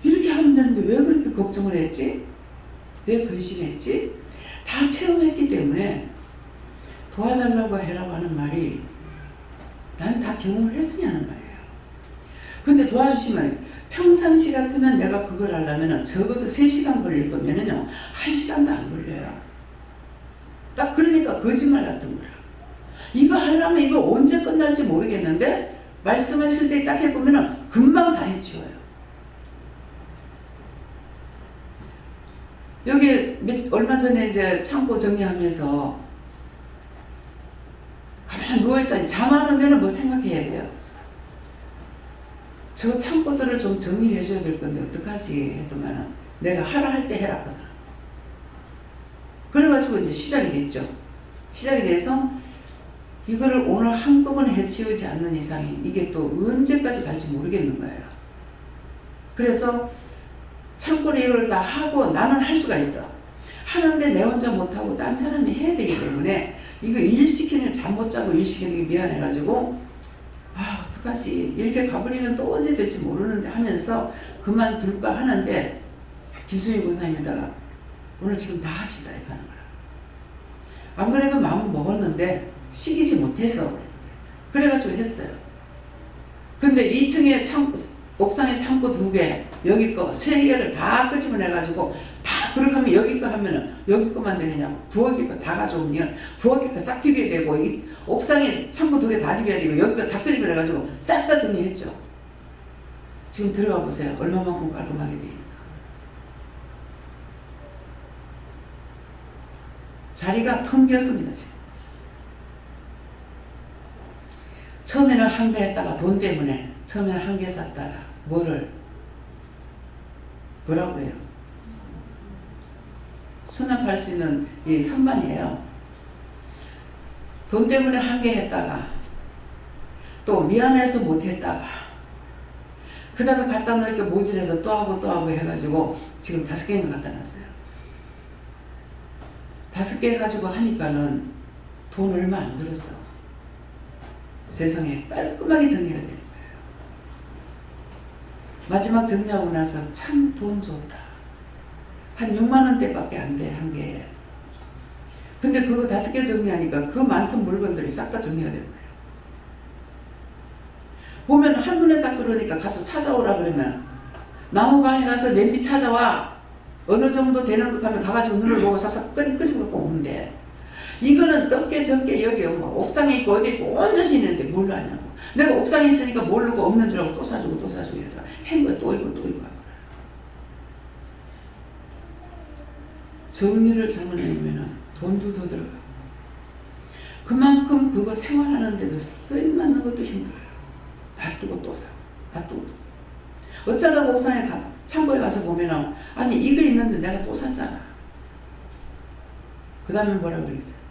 이렇게 하면 되는데 왜 그렇게 걱정을 했지? 왜 근심했지? 다 체험했기 때문에 도와달라고 해라고 하는 말이 난 다 경험을 했으냐는 말이에요. 근데 도와주시면 평상시 같으면 내가 그걸 하려면 적어도 3시간 걸릴 거면은요 1시간도 안 걸려요. 딱 그러니까 거짓말 같은 거라. 이거 하려면 이거 언제 끝날지 모르겠는데 말씀하실 때 딱 해보면은 금방 다 해치워요. 여기 얼마 전에 이제 창고 정리하면서 가만히 누워있다니 잠 안 오면 뭐 생각해야 돼요. 저 창고들을 좀 정리해 줘야 될 건데 어떡하지 했더만 내가 하라 할 때 해라 거든. 그래가지고 이제 시작이 됐죠. 시작이 돼서 이거를 오늘 한꺼번에 해치우지 않는 이상이 이게 또 언제까지 갈지 모르겠는 거예요. 그래서 창고를 이걸 다 하고 나는 할 수가 있어. 하는데 내 혼자 못하고 딴 사람이 해야 되기 때문에 이거 일 시키는 잠 못 자고 일 시키는 게 미안해가지고 아 어떡하지 이렇게 가버리면 또 언제 될지 모르는데 하면서 그만둘까 하는데 김수희 권사님에다가 오늘 지금 다 합시다 이렇게 하는 거야. 안 그래도 마음은 먹었는데 시키지 못해서 그래가지고 했어요. 근데 2층에 옥상에 창고 2개 여기 거 3개를 다 끄집어내가지고 다 그렇게 하면 여기 거 하면은 여기 거만 되느냐 부엌에 거 다 가져오면 부엌에 거 싹 디벼야 되고 이 옥상에 창고 2개 다 디벼야 되고 여기 거 다 끄집어내가지고 싹 다 정리했죠. 지금 들어가 보세요. 얼마만큼 깔끔하게 되니까. 자리가 텅 비었습니다. 지금. 처음에는 한 개 했다가 돈 때문에 처음에는 한 개 샀다가 뭐라고 해요? 수납할 수 있는 이 선반이에요. 돈 때문에 한 개 했다가 또 미안해서 못 했다가 그 다음에 갖다 놓으니까 모질해서 또 하고 해가지고 지금 5개는 갖다 놨어요. 5개 해가지고 하니까는 돈 얼마 안 들었어. 세상에 깔끔하게 정리가 되는 거예요. 마지막 정리하고 나서 참 돈 좋다. 한 6만원대밖에 안 돼, 한 개에. 근데 그거 5개 정리하니까 그 많던 물건들이 싹 다 정리가 되는 거예요. 보면 한눈에 싹 들어오니까 가서 찾아오라 그러면 나무방에 가서 냄비 찾아와. 어느 정도 되는 것 하면 가가지고 눈을 보고 싹싹 끄집어 갖고 오는데 이거는 떴게 적게 여기 뭐 옥상에 있고 어디 있고 온전히 있는데 뭘 하냐고. 내가 옥상에 있으니까 모르고 없는 줄 알고 또 사주고 해서 한 거 또 입고 한 거야. 정리를 잘못해놓으면 돈도 더 들어가고 그만큼 그거 생활하는데도 쓰임맞는 것도 힘들어요. 놔두고 또 사고 놔두고 어쩌다가 옥상에 창고에 가서 보면은 아니 이거 있는데 내가 또 샀잖아. 그 다음에 뭐라고 그랬어요?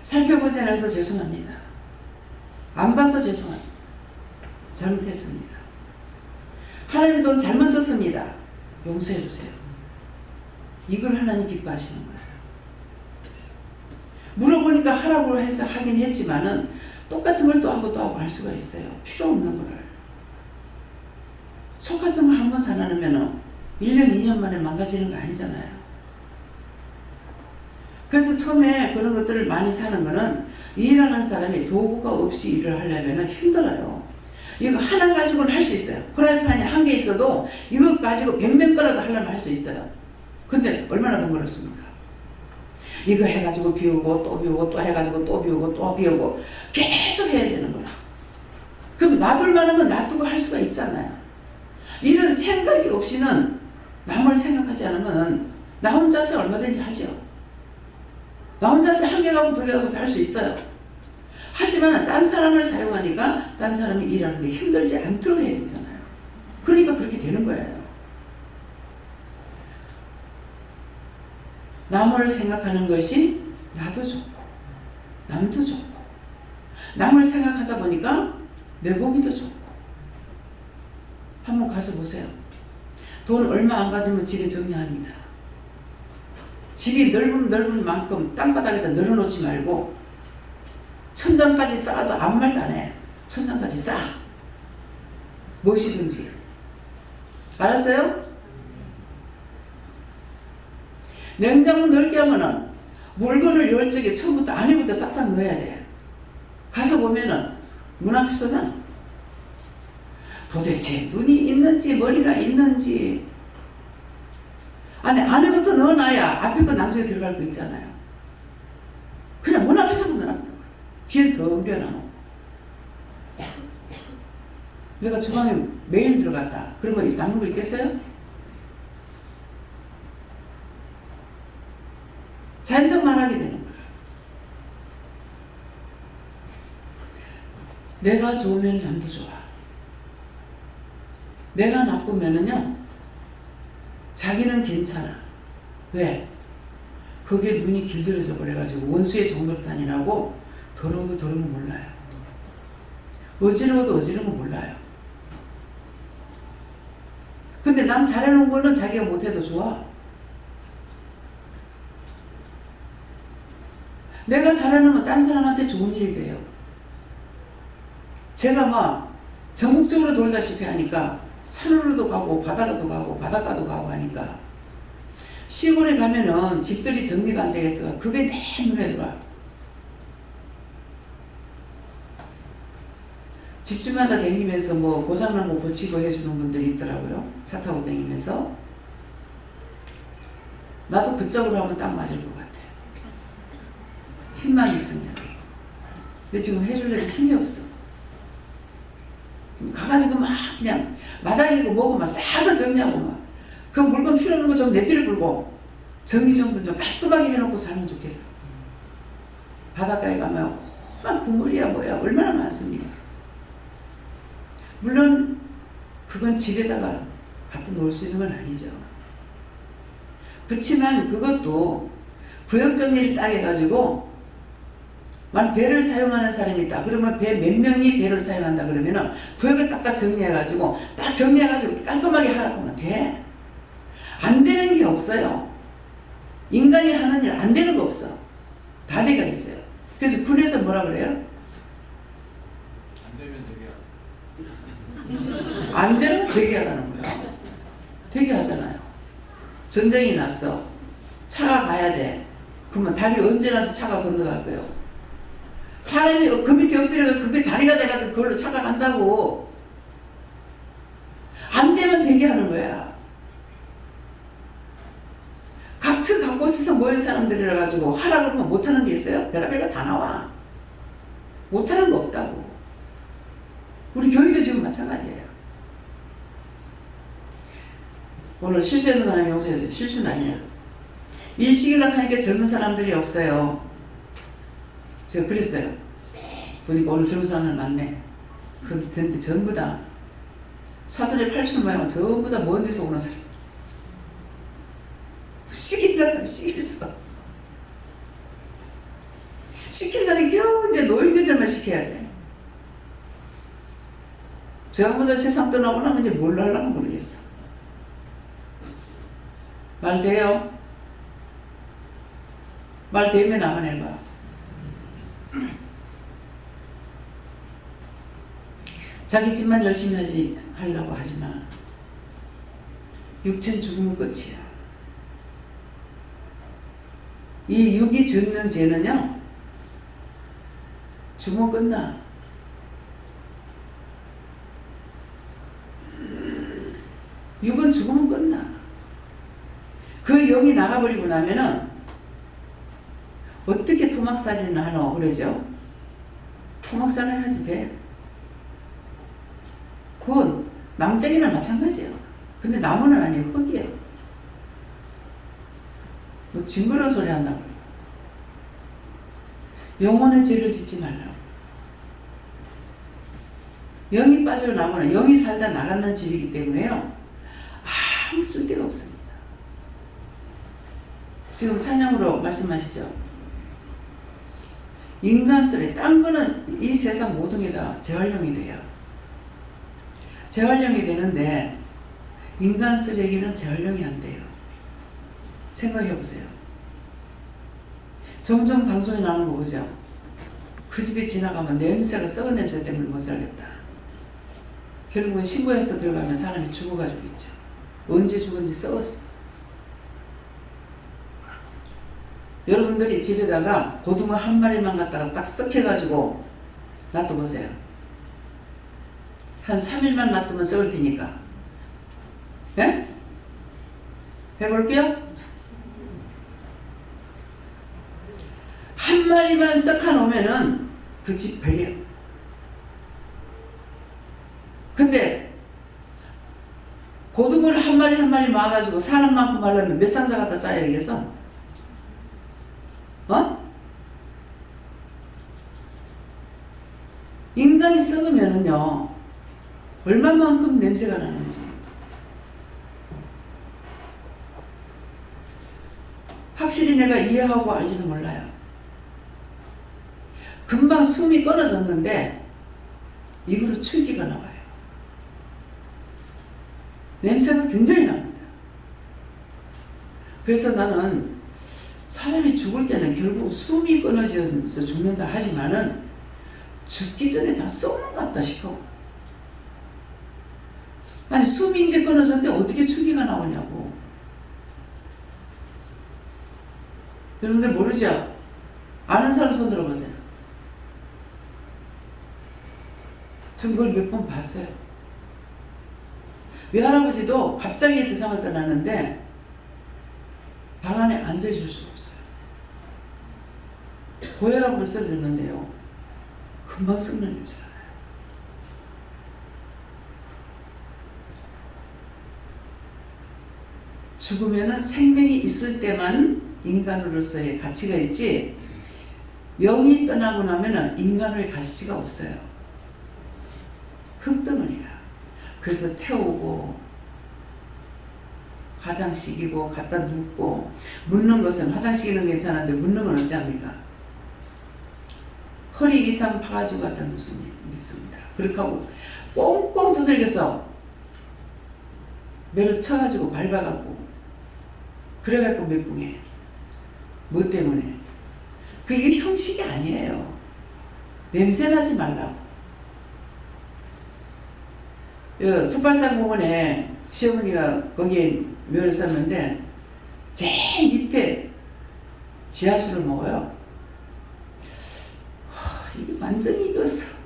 살펴보지 않아서 죄송합니다. 안 봐서 죄송합니다. 잘못했습니다. 하나님 돈 잘못 썼습니다. 용서해 주세요. 이걸 하나님 기뻐하시는 거예요. 물어보니까 하라고 해서 하긴 했지만은 똑같은 걸 또 하고 할 수가 있어요. 필요 없는 거를. 속 같은 거 한 번 사놔놓으면 1년, 2년 만에 망가지는 거 아니잖아요. 그래서 처음에 그런 것들을 많이 사는 거는 일하는 사람이 도구가 없이 일을 하려면 힘들어요. 이거 하나 가지고는 할 수 있어요. 프라이팬이 한 개 있어도 이거 가지고 100명 거라도 하려면 할 수 있어요. 근데 얼마나 번거롭습니까? 이거 해가지고 비우고 또 비우고 또 해가지고 또 비우고 또 비우고 계속 해야 되는 거라. 그럼 놔둘 만하면 놔두고 할 수가 있잖아요. 이런 생각이 없이는 남을 생각하지 않으면 나 혼자서 얼마든지 하죠. 나 혼자서 한 개 가고 2개 가고 할 수 있어요. 하지만 딴 사람을 사용하니까 딴 사람이 일하는 게 힘들지 않도록 해야 되잖아요. 그러니까 그렇게 되는 거예요. 남을 생각하는 것이 나도 좋고 남도 좋고 남을 생각하다 보니까 내 고기도 좋고. 한번 가서 보세요. 돈 얼마 안 가지면 집에 정리합니다. 집이 넓은 만큼 땅바닥에다 널어놓지 말고 천장까지 쌓아도 아무 말도 안 해. 천장까지 쌓아. 무엇이든지. 알았어요? 냉장고 넓게 하면은 물건을 열 적에 처음부터 안에부터 싹싹 넣어야 돼. 가서 보면은 문 앞에서는 도대체 눈이 있는지 머리가 있는지 안에부터 넣어놔야 앞에 거 나중에 들어갈 거 있잖아요. 그냥 문 앞에서 넣어놔. 뒤에 더 옮겨놔. 내가 주방에 매일 들어갔다. 그러면 담그고 있겠어요? 자연적 말하게 되는 거야. 내가 좋으면 남도 좋아. 내가 나쁘면은요, 자기는 괜찮아. 왜? 거기에 눈이 길들여져 버려가지고 원수의 정도로 다니라고 더러워도 더러운 거 몰라요. 어지러워도 어지러운 거 몰라요. 근데 남 잘해놓은 거는 자기가 못해도 좋아. 내가 잘해놓으면 딴 사람한테 좋은 일이 돼요. 제가 막 전국적으로 돌다시피 하니까 산으로도 가고 바다로도 가고 바닷가도 가고 하니까 시골에 가면은 집들이 정리가 안 되겠어. 그게 내 눈에 들어와. 집주마다 다니면서 뭐 고장난 거 고치고 해주는 분들이 있더라고요. 차 타고 다니면서. 나도 그쪽으로 하면 딱 맞을 것 같아. 힘만 있으면. 근데 지금 해줄래도 힘이 없어. 가가지고 막 그냥 마당이고 뭐고 막 싹을 정리하고 막 그 물건 필요 없는 거 좀 내비를 불고 정리정돈 좀 깔끔하게 해놓고 살면 좋겠어. 바닷가에 가면 막 그물이야 뭐야 얼마나 많습니까. 물론 그건 집에다가 갖다 놓을 수 있는 건 아니죠. 그렇지만 그것도 구역정리를 딱 해가지고 만 배를 사용하는 사람이 있다. 그러면 배 몇 명이 배를 사용한다 그러면은 구역을 딱딱 정리해가지고 딱 정리해가지고 깔끔하게 하라고 하면 돼. 안 되는 게 없어요. 인간이 하는 일 안 되는 거 없어. 다리가 있어요. 그래서 군에서 뭐라 그래요? 안 되면 되게 안 되는 거 되게 하라는 거야. 되게 하잖아요. 전쟁이 났어. 차가 가야 돼. 그러면 다리 언제 나서 차가 건너갈 거예요? 사람이 그 밑에 엎드려서 그게 다리가 돼가지고 그걸로 차가 간다고. 안 되면 되게 하는 거야. 각층 각 곳에서 모인 사람들이라 가지고 하라 그러면 못하는 게 있어요? 별의별 다 나와. 못하는 거 없다고. 우리 교회도 지금 마찬가지예요. 오늘 실수하는 사람이 용서해주세요. 실수는 아니야. 일시기락 하니까 젊은 사람들이 없어요. 제가 그랬어요. 보니까 오늘 젊은 사람들 많네. 근데 전부 다 사돈의 80 모양은 전부 다 먼 데서 오는 사람. 시키려면 시킬 수가 없어. 시킨다는 겨우 이제 노인들만 시켜야 돼. 저 양반들 세상 떠나고 나면 이제 뭘 하려고 모르겠어. 말 돼요? 말 되면 한번 해봐. 자기 집만 열심히 하려고 하지 마. 육천 죽으면 끝이야. 이 육이 짓는 죄는요, 죽으면 끝나. 육은 죽으면 끝나. 그 영이 나가버리고 나면은 어떻게 토막살이나 하노 그러죠? 토막살이나 해도 돼. 그건 남자이나 마찬가지예요. 근데 나무는 아니고 흙이에요. 뭐 징그러운 소리 한다고. 영혼의 죄를 짓지 말라고. 영이 빠져나거나 영이 살다 나가는 집이기 때문에요. 아무 쓸데가 없습니다. 지금 찬양으로 말씀하시죠. 인간성이 딴 거는 이 세상 모든 게 다 재활용이 돼요. 재활용이 되는데 인간 쓰레기는 재활용이 안 돼요. 생각해 보세요. 종종 방송에 나오는 거 보죠. 그 집에 지나가면 냄새가 썩은 냄새 때문에 못 살겠다. 결국은 신고해서 들어가면 사람이 죽어가지고 있죠. 언제 죽은지 썩었어. 여러분들이 집에다가 고등어 한 마리만 갖다가 딱 썩혀가지고 놔둬보세요. 한 3일만 놔두면 썩을 테니까. 예? 해볼게요? 한 마리만 썩어 놓으면은 그 집 버려. 근데 고등어를 한 마리 한 마리 모아가지고 사람만큼 말하면 몇 상자 갖다 쌓아야 되겠어? 어? 인간이 썩으면은요, 얼마만큼 냄새가 나는지. 확실히 내가 이해하고 알지는 몰라요. 금방 숨이 끊어졌는데 입으로 출기가 나와요. 냄새가 굉장히 납니다. 그래서 나는 사람이 죽을 때는 결국 숨이 끊어져서 죽는다 하지만은 죽기 전에 다 썩는 것 같다 싶어. 아니 숨이 이제 끊어졌는데 어떻게 출기가 나오냐고. 여러분들 모르죠? 아는 사람 손 들어보세요. 전 그걸 몇 번 봤어요. 외할아버지도 갑자기 세상을 떠났는데 방 안에 앉아있을 수가 없어요. 고혈압으로 쓰러졌는데요, 금방 썩는 냄새가 나요. 죽으면은 생명이 있을 때만 인간으로서의 가치가 있지, 영이 떠나고 나면은 인간의 가치가 없어요. 흙덩어리라. 그래서 태우고 화장시키고 갖다 눕고, 묻는 것은 화장시키는 게 괜찮은데 묻는 건 어찌 합니까? 허리 이상 파가지고 갖다 눕습니다. 그렇게 하고 꽁꽁 두들겨서 매를 쳐가지고 밟아갖고 그래갖고 멘붕해. 뭐 때문에? 그게 형식이 아니에요. 냄새나지 말라고. 솥발산공원에 시어머니가 거기에 묘를 썼는데 제일 밑에 지하수를 먹어요. 이게 완전히 익었어.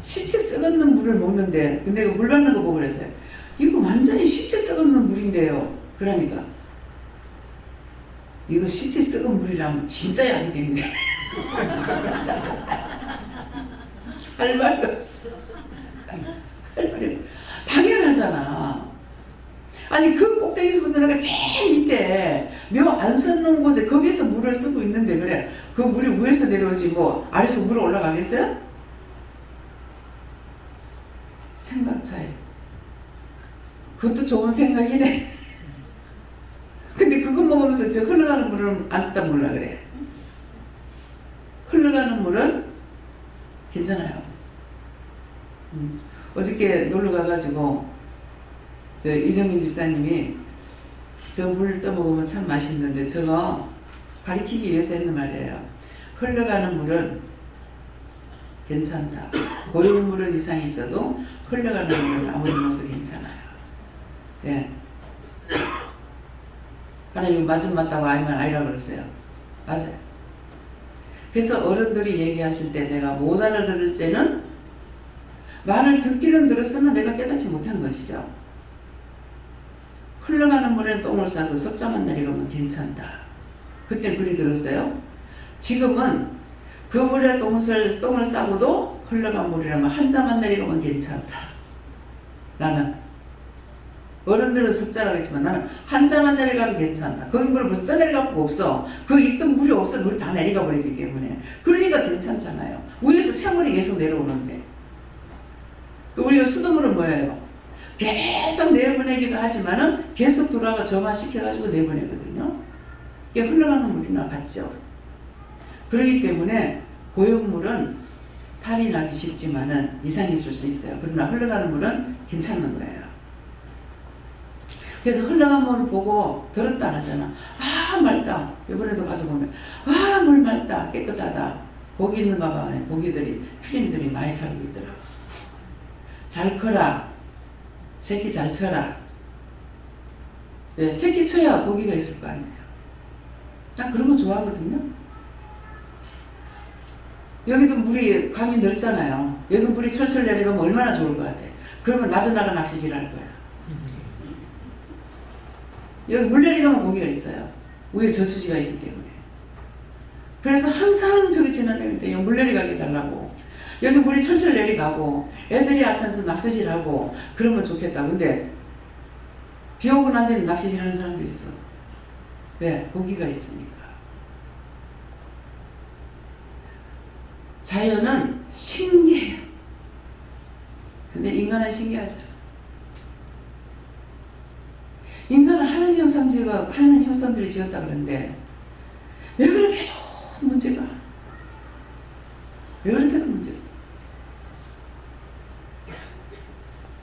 시체 썩었는 물을 먹는데, 근데 물 받는 거 보고 그랬어요. 이거 완전히 시체 썩었는 물인데요. 그러니까 이거 시체 썩은 물이라면 진짜 약이 됩니다. 할 말이 없어. 할 말이 없어. 당연하잖아. 아니 그 꼭대기에서부터 내가 제일 밑에 묘 안 썩는 곳에 거기서 물을 쓰고 있는데 그래, 그 물이 위에서 내려오지 뭐 아래서 물어 올라가겠어요? 생각 차이. 그것도 좋은 생각이네. 근데 그거 먹으면서 저 흘러가는 물은 안 뜯다 몰라 그래. 흘러가는 물은 괜찮아요. 어저께 놀러 가가지고 저 이정민 집사님이 저 물 떠먹으면 참 맛있는데 저거 가리키기 위해서 했는 말이에요. 흘러가는 물은 괜찮다. 고용물은 이상이 있어도 흘러가는 물은 아무리 먹어도 괜찮아요. 네. 하나님 맞은 맞다고 아니면 아니라고 그랬어요. 맞아요. 그래서 어른들이 얘기하실 때 내가 못 알아들을 때는 말을 듣기는 들었으나 내가 깨닫지 못한 것이죠. 흘러가는 물에 똥을 싸도 숫자만 내려가면 괜찮다. 그때 그리 들었어요. 지금은 그 물에 똥을 싸고도 흘러간 물이라면 한 자만 내려가면 괜찮다. 나는 어른들은 숫자라고 했지만 나는 한 자만 내려가도 괜찮다. 거기 물을 벌써 떠내려갈 거 없어. 그 있던 물이 없어. 물이 다 내려가 버리기 때문에. 그러니까 괜찮잖아요. 위에서 새물이 계속 내려오는데. 우리가 수돗물은 뭐예요? 계속 내보내기도 하지만은 계속 돌아가 점화시켜가지고 내보내거든요. 이게 흘러가는 물이나 같죠. 그렇기 때문에 고용물은 탈이 나기 쉽지만은 이상이 있을 수 있어요. 그러나 흘러가는 물은 괜찮은 거예요. 그래서 흘러간 물을 보고 더럽다 안 하잖아. 아 맑다. 이번에도 가서 보면 아 물 맑다 깨끗하다. 복이 있는가 봐. 고기들이, 필임들이 많이 살고 있더라. 잘 커라. 새끼 잘 쳐라. 왜? 새끼 쳐야 고기가 있을 거 아니에요. 난 그런 거 좋아하거든요. 여기도 물이 강이 넓잖아요. 여기 물이 철철 내려가면 얼마나 좋을 것 같아. 그러면 나도 나가 낚시질 할 거야. 여기 물 내려가면 고기가 있어요. 위에 저수지가 있기 때문에. 그래서 항상 저기 지나다닐 때 물 내려가게 달라고. 여기 물이 철철 내려가고 애들이 아차서 낚시질하고 그러면 좋겠다. 근데 비 오고 난 데는 낚시질하는 사람도 있어. 왜? 고기가 있으니까. 자연은 신기해요. 근데 인간은 신기하죠. 인간은 하나님 형상들이 지었다 그러는데 왜 그렇게도 문제가? 왜 그렇게도 문제가?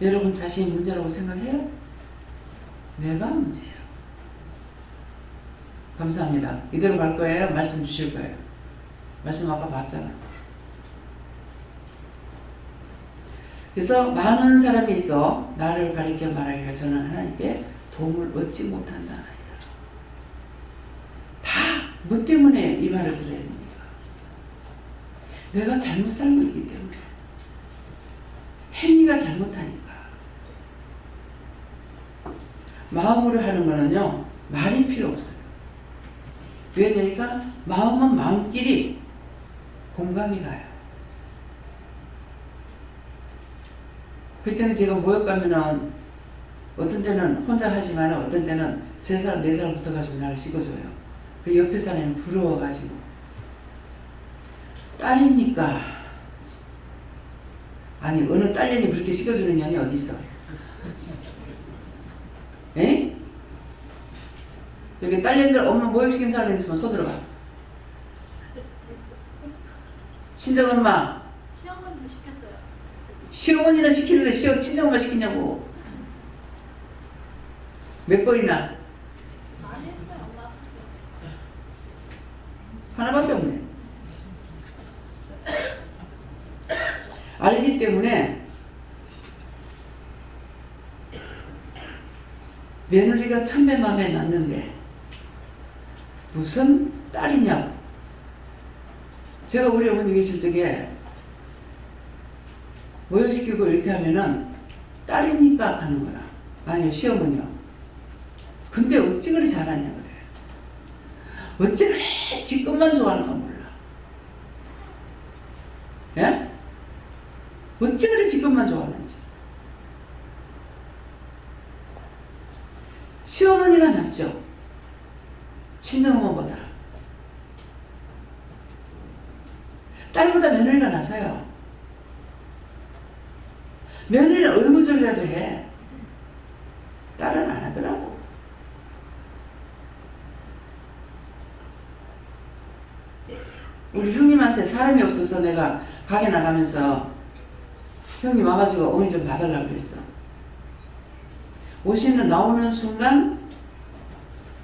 여러분 자신이 문제라고 생각해요? 내가 문제예요. 감사합니다. 이대로 갈 거예요? 말씀 주실 거예요? 말씀 아까 봤잖아. 그래서 많은 사람이 있어 나를 가리켜 말하기를 저는 하나님께 도움을 얻지 못한다. 다 뭐 때문에 이 말을 들어야 됩니까? 내가 잘못 살고 있기 때문에. 행위가 잘못하니까. 마음으로 하는 거는요 말이 필요 없어요. 왜냐니까 마음은 마음끼리 공감이 가요. 그때는 제가 모욕 가면은 어떤 때는 혼자 하지만 어떤 때는 3살, 4살 붙어가지고 나를 씻어줘요. 그 옆에 사람이 부러워가지고. 딸입니까? 아니 어느 딸년이 그렇게 씻어주는 년이 어디 있어? 에? 여기 딸년들 엄마 모욕시킨 사람이 있으면 손들어봐. 친정엄마. 시어머니도 시켰어요. 시어머니는 시키는데 친정엄마 시키냐고. 몇 번이나? 많이 했어요. 엄마 아팠어요. 하나밖에 없네. 알기 때문에 며느리가 천배 맘에 났는데 무슨 딸이냐고. 제가 우리 어머니 계실 적에 모욕시키고 이렇게 하면은 딸입니까? 하는 거라. 아니요 시어머니요. 근데 어찌 그리 잘하냐 그래. 어찌 그래 지 것만 좋아하는 건 몰라. 예? 어찌 그리 지 것만 좋아하는지. 시어머니가 낫죠. 친정어머보다. 딸보다 며느리가 나서요. 며느리는 의무적이라도 해. 딸은 안 하더라고. 우리 형님한테 사람이 없어서 내가 가게 나가면서 형님 와가지고 어머니 좀 봐달라고 그랬어. 나오는 순간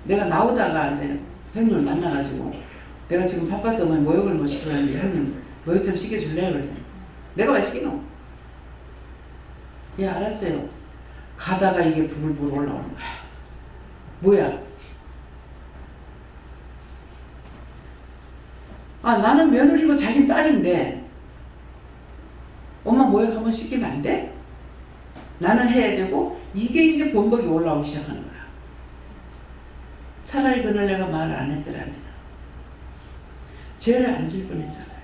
내가 나오다가 이제 형님을 만나가지고 내가 지금 바빠서 어머니 모욕을 못 시키는데 형님 모욕 좀 시켜줄래요? 그래서 내가 왜 시키노? 예 알았어요. 가다가 이게 부글부글 올라오는 거야. 뭐야? 아 나는 며느리고 자기 딸인데 엄마 모욕 한번 시키면 안 돼? 나는 해야 되고 이게 이제 본보기 올라오기 시작하는 거야. 차라리 그날 내가 말을 안 했더라면 죄를 안 질 뻔했잖아요.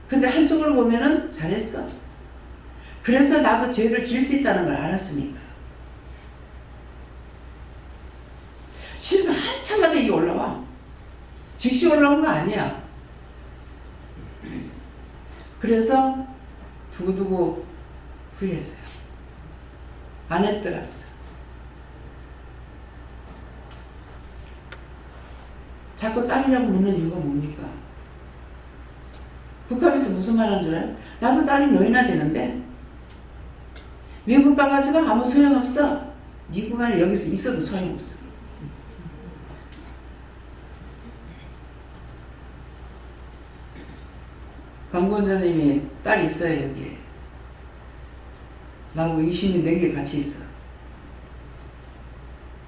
근데 한쪽으로 보면은 잘했어. 그래서 나도 죄를 질 수 있다는 걸 알았으니까. 실은 한참마다 이게 올라와. 즉시 올라온 거 아니야. 그래서 두고두고 후회했어요. 안 했더랍니다. 자꾸 딸이라고 묻는 이유가 뭡니까? 북한에서 무슨 말 하는 줄 알아요? 나도 딸이 너희나 되는데 미국 가가지고 아무 소용없어. 미국 안에 여기서 있어도 소용없어. 강구 원장님이 딸이 있어요, 여기. 나하고 20년 넘게 같이 있어.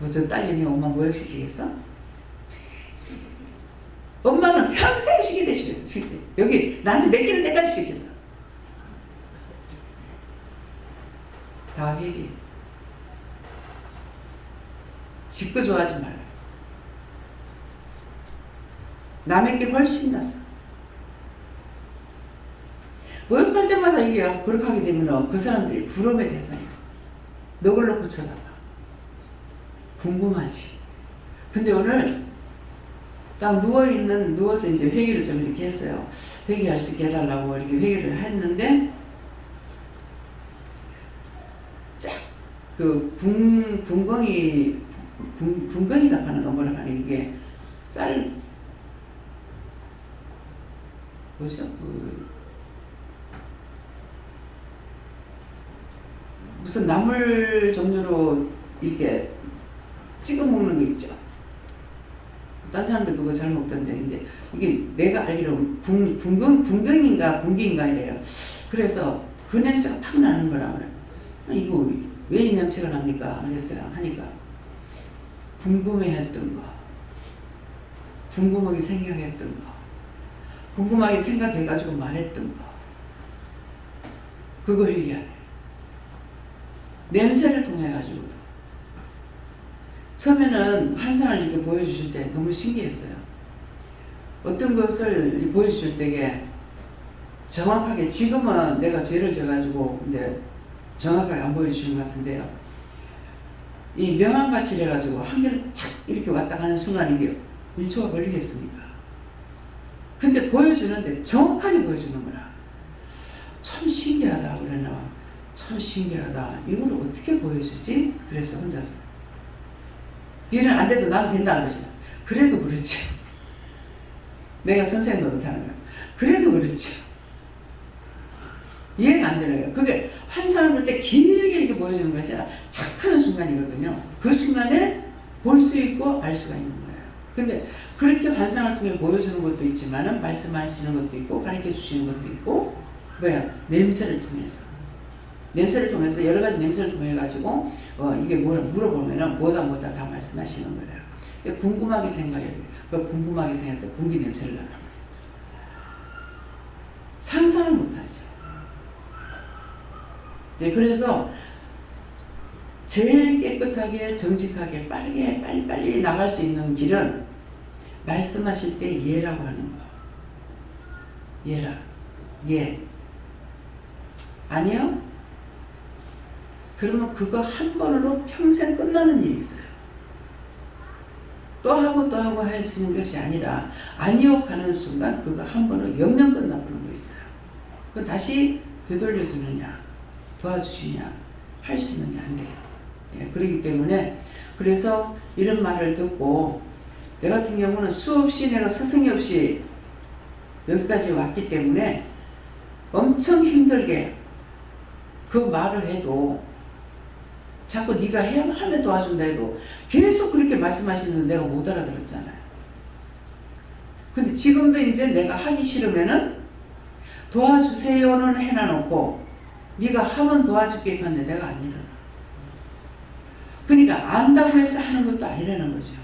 뭐 저 딸년이 엄마 모욕시키겠어? 엄마는 평생 시키대 시켰어. 여기 나한테 몇 개를 때까지 시켰어. 다 회개. 짓고 좋아하지 말라. 남의 게 훨씬 낫어. 모욕할 때마다 이게 그렇게 하게 되면 그 사람들이 부러움의 대상이야. 너굴 놓고 쳐다봐. 궁금하지. 근데 오늘 딱 누워서 이제 회개를 좀 이렇게 했어요. 회개할 수 있게 해달라고 이렇게 회개를 했는데, 궁금이라 하는 거 뭐라 하는 이게 뭐죠? 무슨 나물 종류로 이렇게 찍어 먹는 거 있죠. 다른 사람들 그거 잘 먹던데, 이제 이게 내가 알기로는 궁경인가 분기인가 이래요. 그래서 그 냄새가 팍 나는 거라 그래. 이거 왜 이 냄새가 납니까? 그랬어요. 하니까 궁금해했던 거, 궁금하게 생각했던 거, 궁금하게 생각해가지고 말했던 거, 그거 얘기하네. 냄새를 통해 가지고. 처음에는 환상을 이렇게 보여주실 때 너무 신기했어요. 어떤 것을 보여주실 때에 정확하게, 지금은 내가 죄를 져가지고 이제 정확하게 안 보여주시는 것 같은데요. 이 명암같이 해가지고 한 개를 착 이렇게 왔다 가는 순간 이게 1초가 걸리겠습니까? 근데 보여주는데 정확하게 보여주는 거라. 참 신기하다 그러나, 참 신기하다. 이걸 어떻게 보여주지? 그래서 혼자서. 니는 안 돼도 나는 된다 그러지. 그래도 그렇지. 내가 선생 노릇하는 거야. 그래도 그렇지. 이해가 안 되는 거예요. 그게 환상을 볼 때 길게 이렇게 보여주는 것이 아니라 착 하는 순간이거든요. 그 순간에 볼 수 있고 알 수가 있는 거예요. 근데 그렇게 환상을 통해 보여주는 것도 있지만은 말씀하시는 것도 있고 가르쳐 주시는 것도 있고, 냄새를 통해서 여러 가지 냄새를 통해 가지고 이게 뭐라 물어보면은 뭐다 다 말씀하시는 거예요. 궁금하게 생각해요. 궁금하게 생각할 때 궁기 냄새를 나는 거예요. 상상을 못하죠. 네, 그래서 제일 깨끗하게 정직하게 빨리 나갈 수 있는 길은 말씀하실 때 예라고 하는 거. 예라. 예. 아니요? 그러면 그거 한 번으로 평생 끝나는 일이 있어요. 또 하고 할 수 있는 것이 아니라 아니요 가는 순간 그거 한 번으로 영영 끝나버리는 거 있어요. 그 다시 되돌려주느냐 도와주시냐 할 수 있는 게 안 돼요. 예, 그렇기 때문에 그래서 이런 말을 듣고 내 같은 경우는 수없이 내가 스승이 없이 여기까지 왔기 때문에 엄청 힘들게 그 말을 해도 자꾸 네가 하면 도와준다 해도 계속 그렇게 말씀하시는데 내가 못 알아들었잖아요. 근데 지금도 이제 내가 하기 싫으면은 도와주세요는 해놔놓고 네가 하면 도와줄게 했는데 내가 안 일어나. 그러니까 안다고 해서 하는 것도 아니라는 거죠.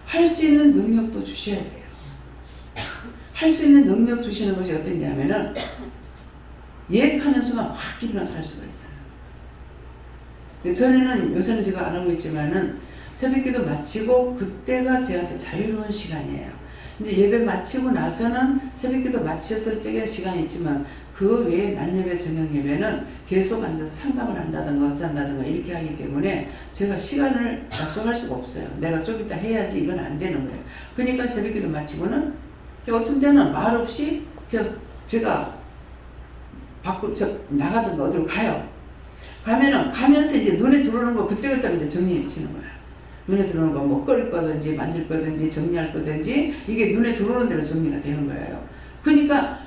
할 수 있는 능력도 주셔야 돼요. 할 수 있는 능력 주시는 것이 어땠냐면은 예약하는 순간 확 일어나서 할 수가 있어요. 전에는 요새는 제가 안 하고 있지만은 새벽기도 마치고 그때가 저한테 자유로운 시간이에요. 이제 예배 마치고 나서는 새벽기도 마쳤을 적에 시간이 있지만 그 외에 낮 예배, 저녁 예배는 계속 앉아서 상담을 한다든가 어쩐다든가 이렇게 하기 때문에 제가 시간을 약속할 수가 없어요. 내가 좀 이따 해야지 이건 안 되는 거예요. 그러니까 새벽기도 마치고는 어떤 때는 말 없이 그냥 제가 나가든가 어디로 가요. 가면서 이제 눈에 들어오는 거 그때그때 이제 정리해 주시는 거예요. 눈에 들어오는 거 뭐 끓일 거든지 만질 거든지 정리할 거든지 이게 눈에 들어오는 대로 정리가 되는 거예요. 그러니까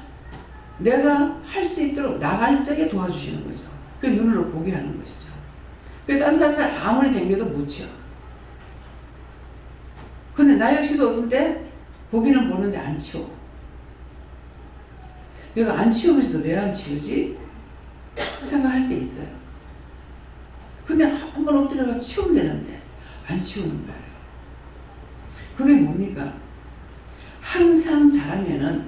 내가 할 수 있도록 나갈 적에 도와주시는 거죠. 그 눈으로 보게 하는 것이죠. 그 다른 사람들 아무리 댕겨도 못 치워. 근데 나 역시도 어떤 때 보기는 보는데 안 치워. 이거 안 치우면서도 왜 안 치우지? 생각할 때 있어요. 근데 한번 엎드려가 치우면 되는데 안 치우는 거예요. 그게 뭡니까? 항상 잘하면은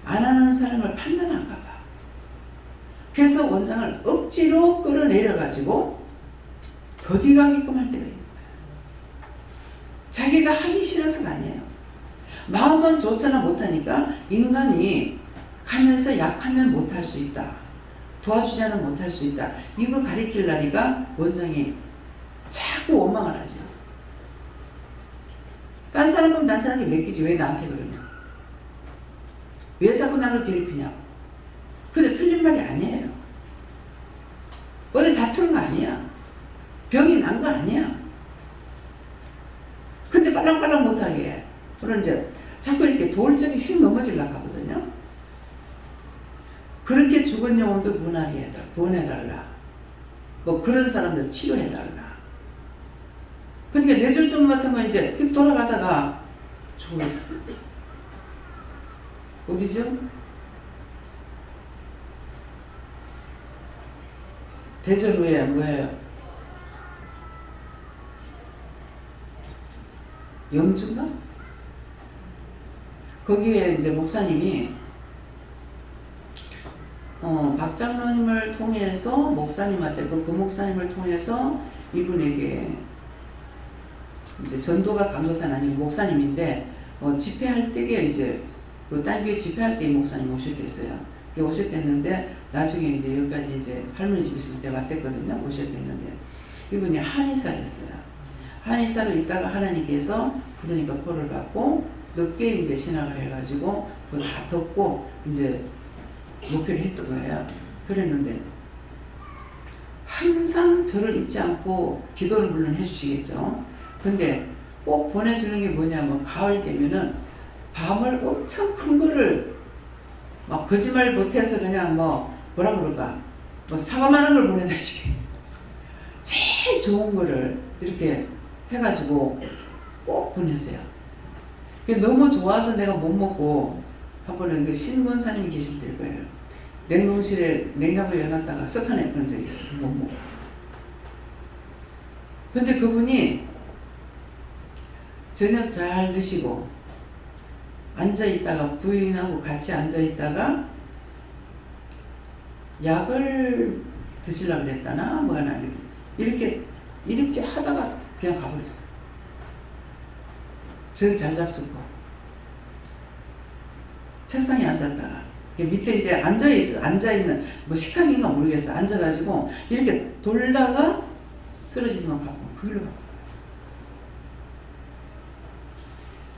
안 하는 사람을 판단할까 봐. 그래서 원장을 억지로 끌어내려가지고 더디 가게끔 할 때가 있는 거예요. 자기가 하기 싫어서가 아니에요. 마음은 좋잖아 못하니까 인간이 가면서 약하면 못할 수 있다. 도와주자는 못할 수 있다. 이거 가리키려니까 원장이 자꾸 원망을 하죠. 딴 사람 보면 딴 사람에게 맡기지 왜 나한테 그러냐. 왜 자꾸 나를 괴롭히냐고. 근데 틀린 말이 아니에요. 어디 다친 거 아니야. 병이 난 거 아니야. 근데 빨랑빨랑 못하게 해. 그런 이제 자꾸 이렇게 돌적이 휙 넘어지려고 하거든요. 그렇게 죽은 영혼도 구원해달라. 뭐 그런 사람들 치료해달라. 그러니까 뇌졸중 같은 거 이제 휙 돌아가다가 죽어요. 어디죠? 대전 후에 뭐예요? 영주인가? 거기에 이제 목사님이 박 장로님을 통해서 목사님한테 그 목사님을 통해서 이분에게 이제 전도가 간호사는 아니고 목사님인데 집회할 때에 이제 그 딸교회 집회할 때 이 목사님 오셨댔어요. 오셨댔는데 나중에 이제 여기까지 이제 할머니 집 있을 때 왔댔거든요. 오셨댔는데 이분이 한의사였어요. 한의사로 있다가 하나님께서 부르니까 표를 받고 늦게 이제 신학을 해가지고 그걸 다 덮고 이제 목표를 했던 거예요. 그랬는데 항상 저를 잊지 않고 기도를 물론 해주시겠죠. 근데 꼭 보내주는 게 뭐냐면 가을 되면은 밤을 엄청 큰 거를 막 거짓말 못해서 그냥 뭐라 그럴까 뭐 사과만한 걸 보내다시피 제일 좋은 거를 이렇게 해가지고 꼭 보냈어요. 너무 좋아서 내가 못 먹고 한 번은 그 신권사님이 계실 때일 거예요. 냉동실에 냉장고에 열어놨다가 석한에 그런 적이 있어서 못 먹고. 근데 그분이 저녁 잘 드시고 앉아있다가 부인하고 같이 앉아있다가 약을 드시려고 그랬다나 뭐하나 이렇게 하다가 그냥 가버렸어요. 저를 잘 잡수고 책상에 앉았다가 밑에 이제 앉아있는 뭐 식탁인가 모르겠어. 앉아가지고 이렇게 돌다가 쓰러지는 거 같고 그 길로 가고.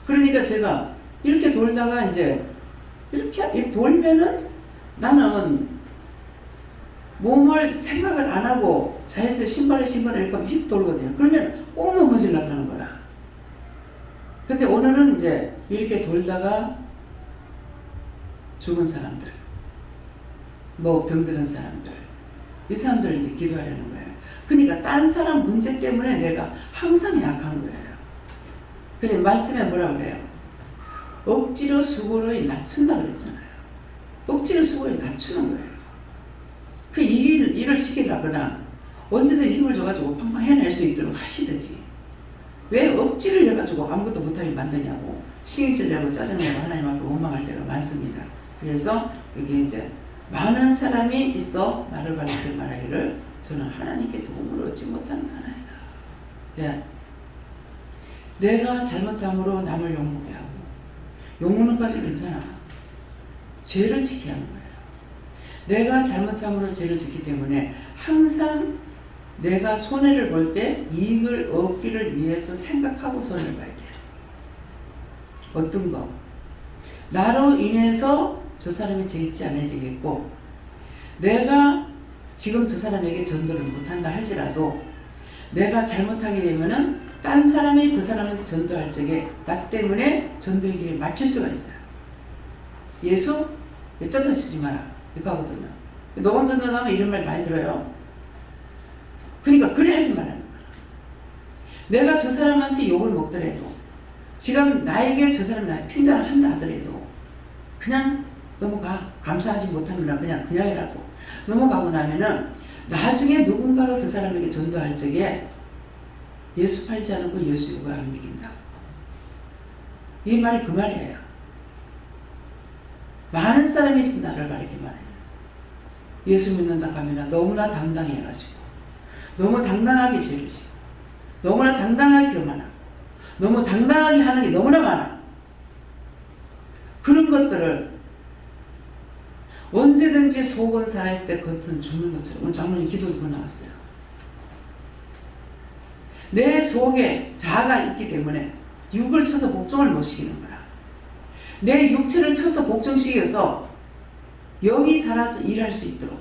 그러니까 제가 이렇게 돌다가 이제 이렇게 돌면은 나는 몸을 생각을 안 하고 자연적 신발에 이렇게 휙 돌거든요. 그러면 꼭 넘어지려고 하는 거라. 근데 오늘은 이제 이렇게 돌다가 죽은 사람들, 뭐 병드는 사람들, 이 사람들을 이제 기도하려는 거예요. 그러니까 딴 사람 문제 때문에 내가 항상 약한 거예요. 그냥 말씀에 뭐라 그래요? 억지로 수고를 낮춘다 그랬잖아요. 억지로 수고를 낮추는 거예요. 그 일을 시키려거나 언제든 힘을 줘가지고 팡팡 해낼 수 있도록 하시듯이 왜 억지를 해가지고 아무것도 못하게 만드냐고 신경질 내고 짜증내고 하나님 앞에 원망할 때가 많습니다. 그래서 여기 이제 많은 사람이 있어 나를 가리켜 말하기를 저는 하나님께 도움을 얻지 못한 하나이다. 예. 내가 잘못함으로 남을 욕먹게 하고 욕먹는 것이 괜찮아. 죄를 지키는 거예요. 내가 잘못함으로 죄를 지키기 때문에 항상 내가 손해를 볼 때 이익을 얻기를 위해서 생각하고 손해를 봐야 돼요. 어떤 거? 나로 인해서 저 사람이 죄 짓지 않아야 되겠고 내가 지금 저 사람에게 전도를 못한다 할지라도 내가 잘못하게 되면은 딴 사람이 그 사람을 전도할 적에 나 때문에 전도의 길에 막힐 수가 있어요. 예수? 쩌드시지 마라. 이거 하거든요. 노건 전도하면 이런 말 많이 들어요. 그러니까 그래 하지 말라는 거야. 내가 저 사람한테 욕을 먹더라도 지금 나에게 저 사람이 나의 핀잔을 한다 하더라도 그냥 넘어가. 감사하지 못하면 그냥이라도 넘어가고 나면은 나중에 누군가가 그 사람에게 전도할 적에 예수 팔지 않고 예수 요구하는 일입니다. 이 말이 그 말이에요. 많은 사람이 나를 가리키만 해요. 예수 믿는다 하면 너무나 당당해가지고 너무 당당하게 죄를 지고 너무나 당당하게 교만하고 너무 당당하게 하는 게 너무나 많아. 그런 것들을 언제든지 속은 살아있을 때 겉은 죽는 것처럼 오늘 장로님 기도 듣고 나왔어요. 내 속에 자아가 있기 때문에 육을 쳐서 복종을 못 시키는 거야. 내 육체를 쳐서 복종시켜서 여기 살아서 일할 수 있도록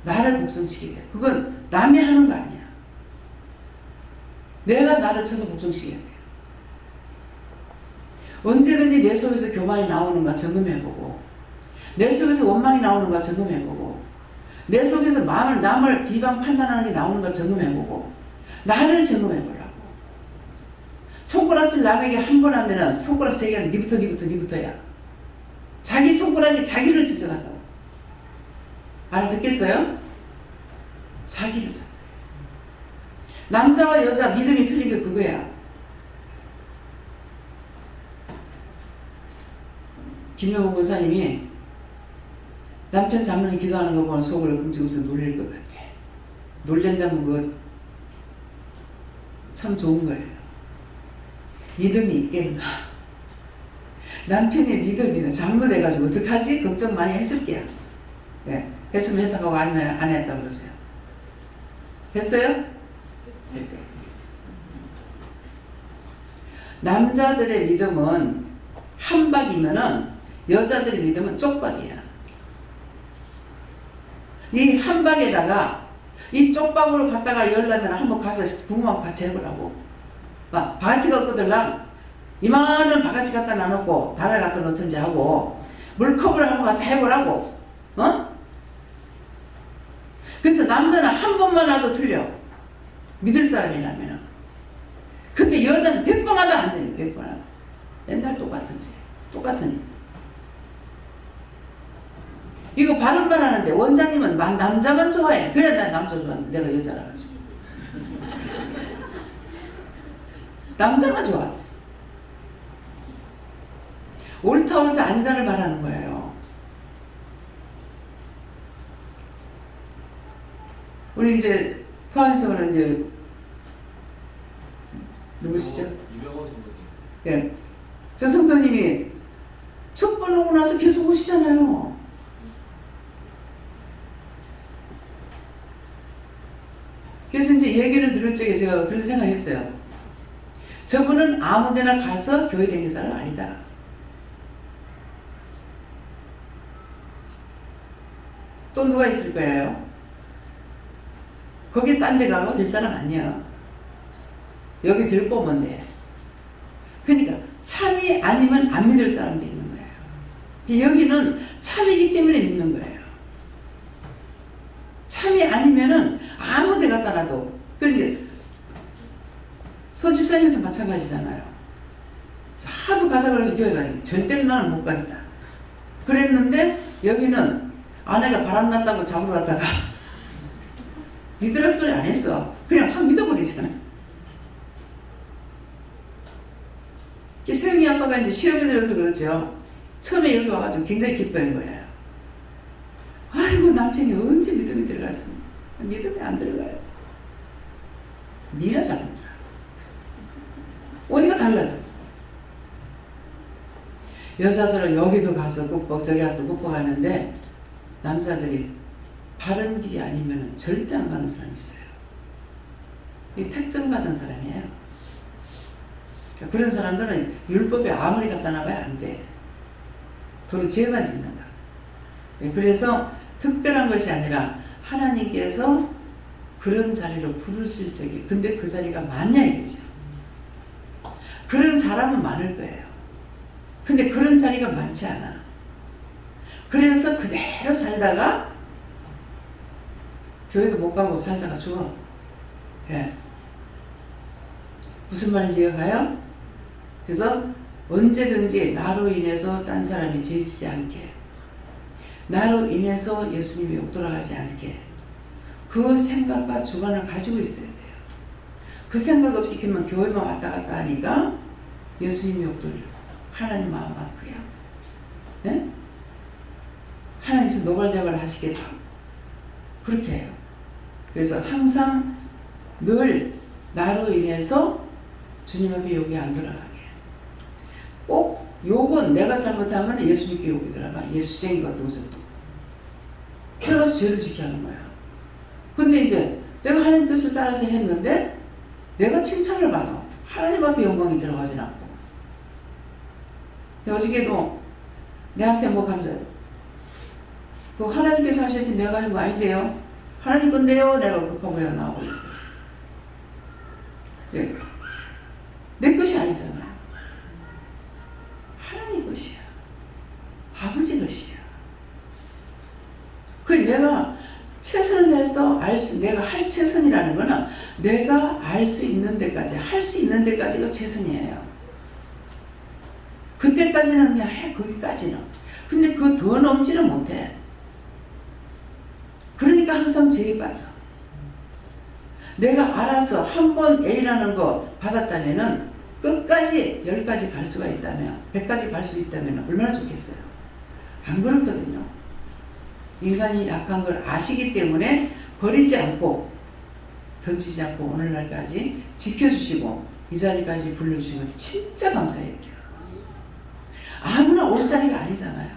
나를 복종시키게 돼. 그건 남이 하는 거 아니야. 내가 나를 쳐서 복종시켜야 돼. 언제든지 내 속에서 교만이 나오는가 점검해보고 내 속에서 원망이 나오는가 점검해보고 내 속에서 남을 비방 판단하는 게 나오는가 점검해보고 나를 점검해보라고. 손가락질 남에게 한 번 하면은 손가락 세 개는 니부터야. 자기 손가락이 자기를 지적한다고. 알아듣겠어요? 자기를 쳤어요. 남자와 여자 믿음이 틀린 게 그거야. 김영호 권사님이 남편 장로님 기도하는 거 보면 속으로 끔찍끔찍 놀릴 것 같아. 놀랜다면 그거 참 좋은 거예요. 믿음이 있겠나. 남편의 믿음이 장로 돼가지고 어떡하지? 걱정 많이 했을 게야. 네. 했으면 했다고 아니면 안 했다고 그러세요. 했어요? 했대. 남자들의 믿음은 한 박이면은 여자들의 믿음은 쪽박이야. 이 한 박에다가 이 쪽박으로 갖다가 열려면 한번 가서 부모하고 같이 해보라고. 막 바가지가 없거들랑 이만한 바가지 갖다 놔놓고 다를 갖다 놓든지 하고 물컵을 한번 갖다 해보라고. 어? 그래서 남자는 한 번만 와도 틀려. 믿을 사람이라면. 근데 여자는 100번 와도 안 돼요. 100번 와도. 맨날 똑같은 일. 이거 발음만 하는데 원장님은 남자만 좋아해. 그래 난 남자 좋아하는데 내가 여자라 가지고. 남자가 좋아. 옳다 아니다를 말하는 거예요. 우리 이제 포항에서는 이제 누구시죠? 이병헌 선생님. 예, 저 성도님이 첫 번 오고 나서 계속 오시잖아요. 그래서 이제 얘기를 들을 적에 제가 그런 생각했어요. 저분은 아무데나 가서 교회 다니는 사람 아니다. 또 누가 있을 거예요? 거기 딴 데 가고 될 사람 아니야. 여기 될 거면 돼. 그러니까 참이 아니면 안 믿을 사람도 있는 거예요. 여기는 참이기 때문에 믿는 거예요. 참이 아니면은 아무 데 갖다 놔도. 그러니까 서 집사님도 마찬가지잖아요. 하도 가자 그래서 교회 가니까 절대로 나는 못 가겠다. 그랬는데 여기는 아내가 바람났다고 잡으러 갔다가 믿으라 소리 안 했어. 그냥 확 믿어버리잖아. 세영이 아빠가 이제 시험에 들어서 그렇죠. 처음에 여기 와가지고 굉장히 기뻐한 거예요. 아이고 남편이 언제 믿음이 들어갔습니까? 믿음이 안 들어가요. 니나 잘못들어. 어디가 달라져. 여자들은 여기도 가서 꾹뻑 저기 가서 꾹뻑 하는데 남자들이 바른 길이 아니면 절대 안 가는 사람이 있어요. 이 특정받은 사람이에요. 그런 사람들은 율법에 아무리 갖다 놔봐야 안 돼. 도로 죄만 짓는다. 그래서 특별한 것이 아니라 하나님께서 그런 자리로 부르실 적이, 근데 그 자리가 많냐 이거죠. 그런 사람은 많을 거예요. 근데 그런 자리가 많지 않아. 그래서 그대로 살다가 교회도 못 가고 살다가 죽어. 예. 무슨 말인지 이해가요? 그래서 언제든지 나로 인해서 딴 사람이 죄지지 않게, 나로 인해서 예수님이 욕돌아가지 않게, 그 생각과 주관을 가지고 있어야 돼요. 그 생각 없이 그러면 교회만 왔다 갔다 하니까 예수님이 욕돌리고 하나님 마음 아프야. 네? 하나님께서 노발대발 하시기도 하고 그렇게 해요. 그래서 항상 늘 나로 인해서 주님 앞에 욕이 안 들어가게. 꼭 욕은 내가 잘못하면 예수님께 욕이 들어가. 예수쟁이 같은 저도. 그래서 죄를 지게 하는 거야. 근데 이제 내가 하나님 뜻을 따라서 했는데 내가 칭찬을 받아. 하나님 앞에 영광이 들어가진 않고. 어저께도 내한테 뭐 감사, 그 하나님께서 하셨지 내가 한 거 아닌데요. 하나님 건데요. 내가 그거 나오고 있어. 네. 내 것이 아니잖아. 하나님 것이야. 아버지 것이야. 그 내가 최선을 다해서 내가 할 최선이라는 거는 내가 알 수 있는 데까지, 할 수 있는 데까지가 최선이에요. 그때까지는 그냥 해, 거기까지는. 근데 그 더 넘지는 못해. 그러니까 항상 죄에 빠져. 내가 알아서 한 번 A라는 거 받았다면은 끝까지 10가지 갈 수가 있다면, 100가지 갈 수 있다면 얼마나 좋겠어요. 안 그렇거든요. 인간이 약한 걸 아시기 때문에 버리지 않고 던지지 않고 오늘날까지 지켜주시고 이 자리까지 불러주시면 진짜 감사해요. 아무나 올 자리가 아니잖아요.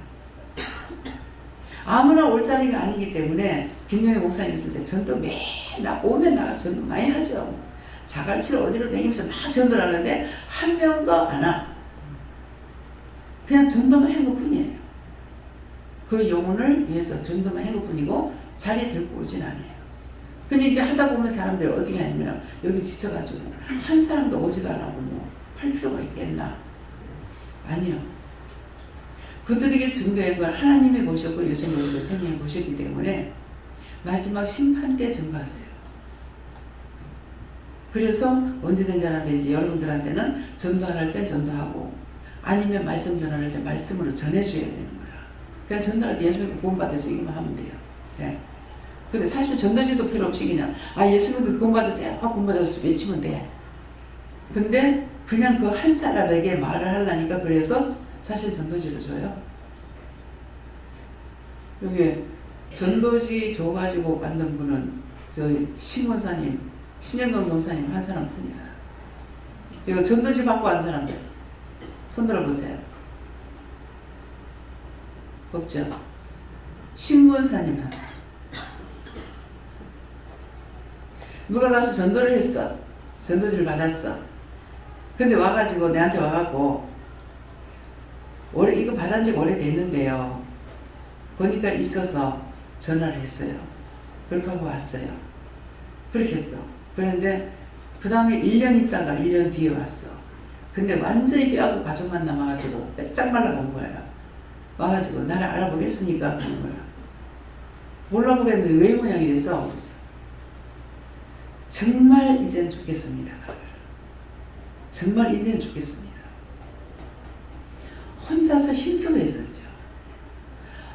아무나 올 자리가 아니기 때문에 김영희 목사님 있을 때 전도 매일 오면 나가서 전도 많이 하죠. 자갈치를 어디로 다니면서 막 전도를 하는데 한 명도 안 와. 그냥 전도만 한 것 뿐이에요. 그 영혼을 위해서 전도만 한 것 뿐이고 자리에 들고 오진 않아요. 근데 이제 하다 보면 사람들이 어떻게 하냐면 여기 지쳐가지고 한 사람도 오지도 안 하고 뭐 할 필요가 있겠나? 아니요. 그들에게 증거한 걸 하나님이 보셨고 예수님 보시고 성령이 보셨기 때문에 마지막 심판 때 증거하세요. 그래서 언제든 전화든지 여러분들한테는 전도할 땐 전도하고 아니면 말씀 전할 때 말씀으로 전해줘야 되는 거야. 그냥 전도할 때 예수님 구원받아서 이것만 하면 돼요. 네. 근데 사실 전도지도 필요 없이 그냥 예수님 그 구원받았어요. 구원받았어 외치면 돼. 근데 그냥 그 한 사람에게 말을 하려니까 그래서 사실 전도지를 줘요. 여기 전도지 줘가지고 만든 분은 저희 신권사님, 신영건 권사님 한 사람 뿐이야. 이거 전도지 받고 한 사람들 손 들어보세요. 없죠? 신권사님 한 사람. 누가 가서 전도를 했어. 전도지를 받았어. 근데 와가지고 내한테 와갖고 이거 받은 지 오래됐는데요. 보니까 있어서 전화를 했어요. 그렇게 하고 왔어요. 그렇게 했어. 그런데 그 다음에 1년 있다가 1년 뒤에 왔어. 근데 완전히 뼈하고 가족만 남아가지고 빼짝 말라본 거야. 와가지고 나를 알아보겠습니까? 그런 거야. 몰라보겠는데 왜 모양이 됐어? 그랬어. 정말 이젠 죽겠습니다. 정말 이제는 죽겠습니다. 혼자서 힘쓰고 했었죠.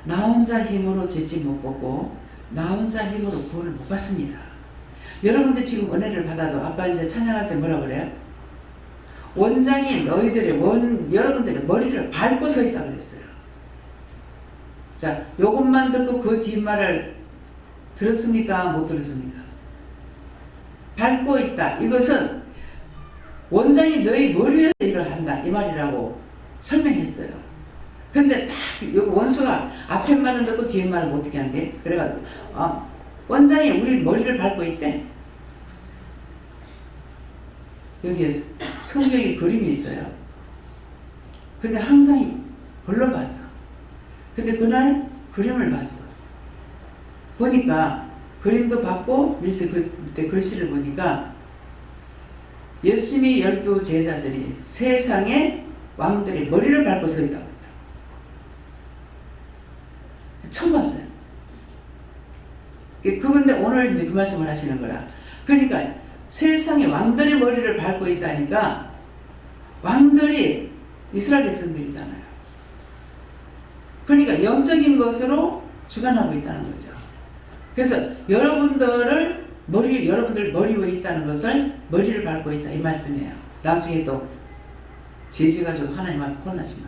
나 혼자 힘으로 죄짐 못 벗고 나 혼자 힘으로 구원을 못 받습니다. 여러분들 지금 은혜를 받아도 아까 이제 찬양할 때 뭐라 그래요? 원장이 여러분들의 머리를 밟고 서 있다 그랬어요. 자, 요것만 듣고 그 뒷말을 들었습니까? 못 들었습니까? 밟고 있다. 이것은 원장이 너희 머리 위에서 일을 한다. 이 말이라고 설명했어요. 근데 딱 여기 원수가 앞에 말은 듣고 뒤에 말을 못 듣게 한대. 그래가지고 원장이 우리 머리를 밟고 있대. 여기에 성경에 그림이 있어요. 근데 항상 별로 봤어. 근데 그날 그림을 봤어. 보니까 그림도 봤고 그때 글씨를 보니까 예수님이 12 제자들이 세상의 왕들의 머리를 밟고 서 있다고 했다. 처음 봤어요. 그건데 오늘 이제 그 말씀을 하시는 거라. 그러니까 세상의 왕들의 머리를 밟고 있다니까 왕들이 이스라엘 백성들이잖아요. 그러니까 영적인 것으로 주관하고 있다는 거죠. 그래서 여러분들 머리 위에 있다는 것을 머리를 밟고 있다 이 말씀이에요. 나중에 또 죄지가지고 하나님 앞에 혼나지 마.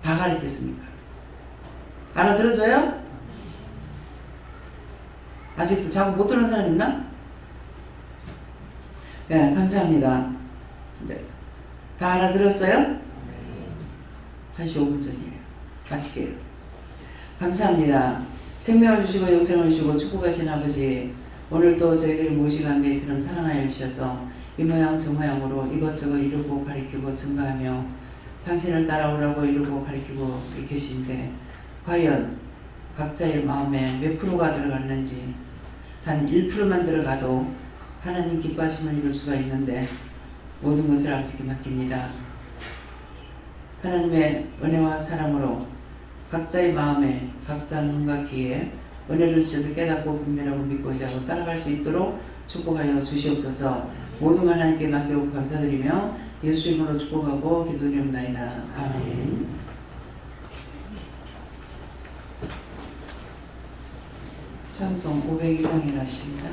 다 가르쳤습니까? 알아들어져요? 아직도 자꾸 못 들은 사람 있나? 네, 감사합니다. 이제 다 알아들었어요? 1시 5분 전이에요. 마칠게요. 감사합니다. 생명을 주시고 영생을 주시고 축복하신 아버지, 오늘도 저희들을 모시고 한 데처럼 사랑하여 주셔서 이 모양 저 모양으로 이것저것 이루고 가리키고 증가하며 당신을 따라오라고 이루고 가리키고 계신데 과연 각자의 마음에 몇 프로가 들어갔는지, 단 1%만 들어가도 하나님 기뻐하심을 이룰 수가 있는데 모든 것을 아버지께 맡깁니다. 하나님의 은혜와 사랑으로 각자의 마음에 각자 눈과 귀에 은혜를 주셔서 깨닫고 분별하고 믿고 의지하고 따라갈 수 있도록 축복하여 주시옵소서. 모든 하나님께 맡기고 감사드리며 예수 이름으로 축복하고 기도드립니다. 아멘. 찬송 502장이라 하십니다.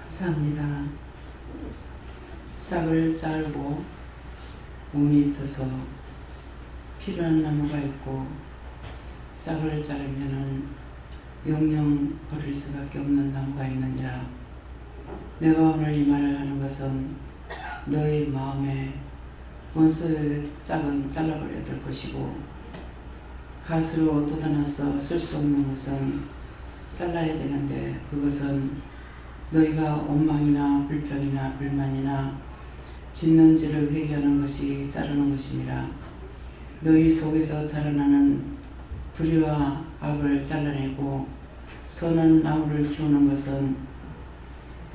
감사합니다. 싹을 자르고 5m서 필요한 나무가 있고 싹을 자르면은 영영 버릴 수밖에 없는 나무가 있느니라. 내가 오늘 이 말을 하는 것은 너의 마음에 원수의 싹은 잘라버려야 될 것이고 가스로 돋아나서 쓸 수 없는 것은 잘라야 되는데 그것은 너희가 원망이나 불평이나 불만이나 짓는 죄를 회개하는 것이 자르는 것이니라. 너희 속에서 자라나는 불의와 악을 잘라내고 선한 나무를 키우는 것은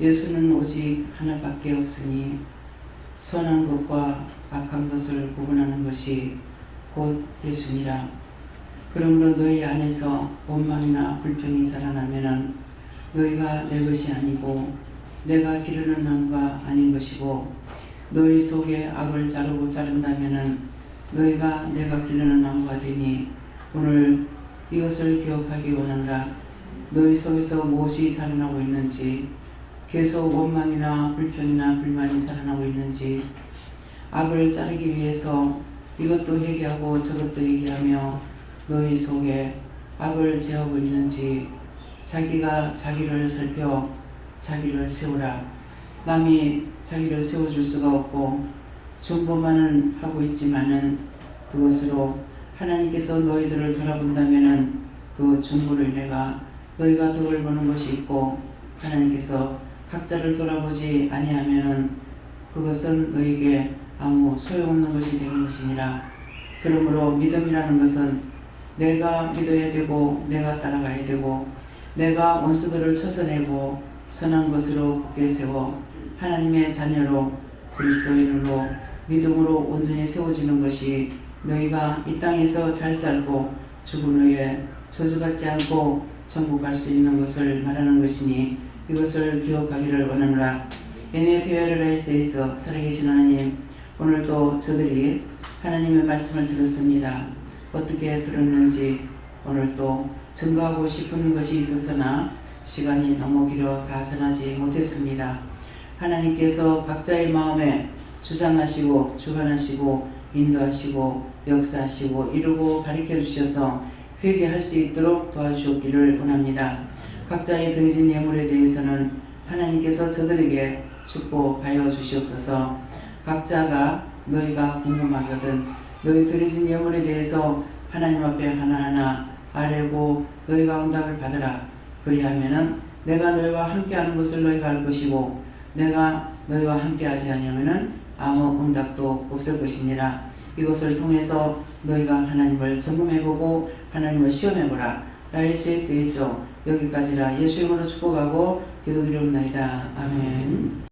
예수는 오직 하나밖에 없으니 선한 것과 악한 것을 구분하는 것이 곧 예수니라. 그러므로 너희 안에서 원망이나 불평이 자라나면은 너희가 내 것이 아니고 내가 기르는 나무가 아닌 것이고 너희 속에 악을 자른다면은 너희가 내가 기르는 나무가 되니 오늘 이것을 기억하기 원하노라. 너희 속에서 무엇이 자라나고 있는지 계속 원망이나 불평이나 불만이 자라나고 있는지 악을 자르기 위해서 이것도 회개하고 저것도 얘기하며 너희 속에 악을 제하고 있는지 자기가 자기를 살펴 자기를 세우라. 남이 자기를 세워줄 수가 없고 중보만은 하고 있지만은 그것으로 하나님께서 너희들을 돌아본다면은 그 중보로 인해가 너희가 덕을 보는 것이 있고 하나님께서 각자를 돌아보지 아니하면은 그것은 너희에게 아무 소용없는 것이 되는 것이니라. 그러므로 믿음이라는 것은 내가 믿어야 되고 내가 따라가야 되고 내가 원수들을 쳐서내고 선한 것으로 굳게 세워 하나님의 자녀로 그리스도인으로 믿음으로 온전히 세워지는 것이 너희가 이 땅에서 잘 살고 죽은 후에 저주받지 않고 천국 갈 수 있는 것을 말하는 것이니 이것을 기억하기를 원하노라. 얘네 대회를 할 수 있어 살아계신 하나님, 오늘도 저들이 하나님의 말씀을 들었습니다. 어떻게 들었는지 오늘도 증거하고 싶은 것이 있었으나 시간이 너무 길어 다 전하지 못했습니다. 하나님께서 각자의 마음에 주장하시고 주관하시고 인도하시고 역사하시고 이루고 가르쳐 주셔서 회개할 수 있도록 도와주었기를 원합니다. 각자의 드려진 예물에 대해서는 하나님께서 저들에게 축복하여 주시옵소서. 각자가 너희가 궁금하거든 너희 드려진 예물에 대해서 하나님 앞에 하나하나 아뢰고 너희가 응답을 받으라. 그리하면은 내가 너희와 함께하는 것을 너희가 알 것이고 내가 너희와 함께하지 않으면은 아무 응답도 없을 것이니라. 이것을 통해서 너희가 하나님을 점검해보고 하나님을 시험해보라. 라이시스에서 여기까지라. 예수 이름으로 축복하고 기도드리옵나이다. 아멘.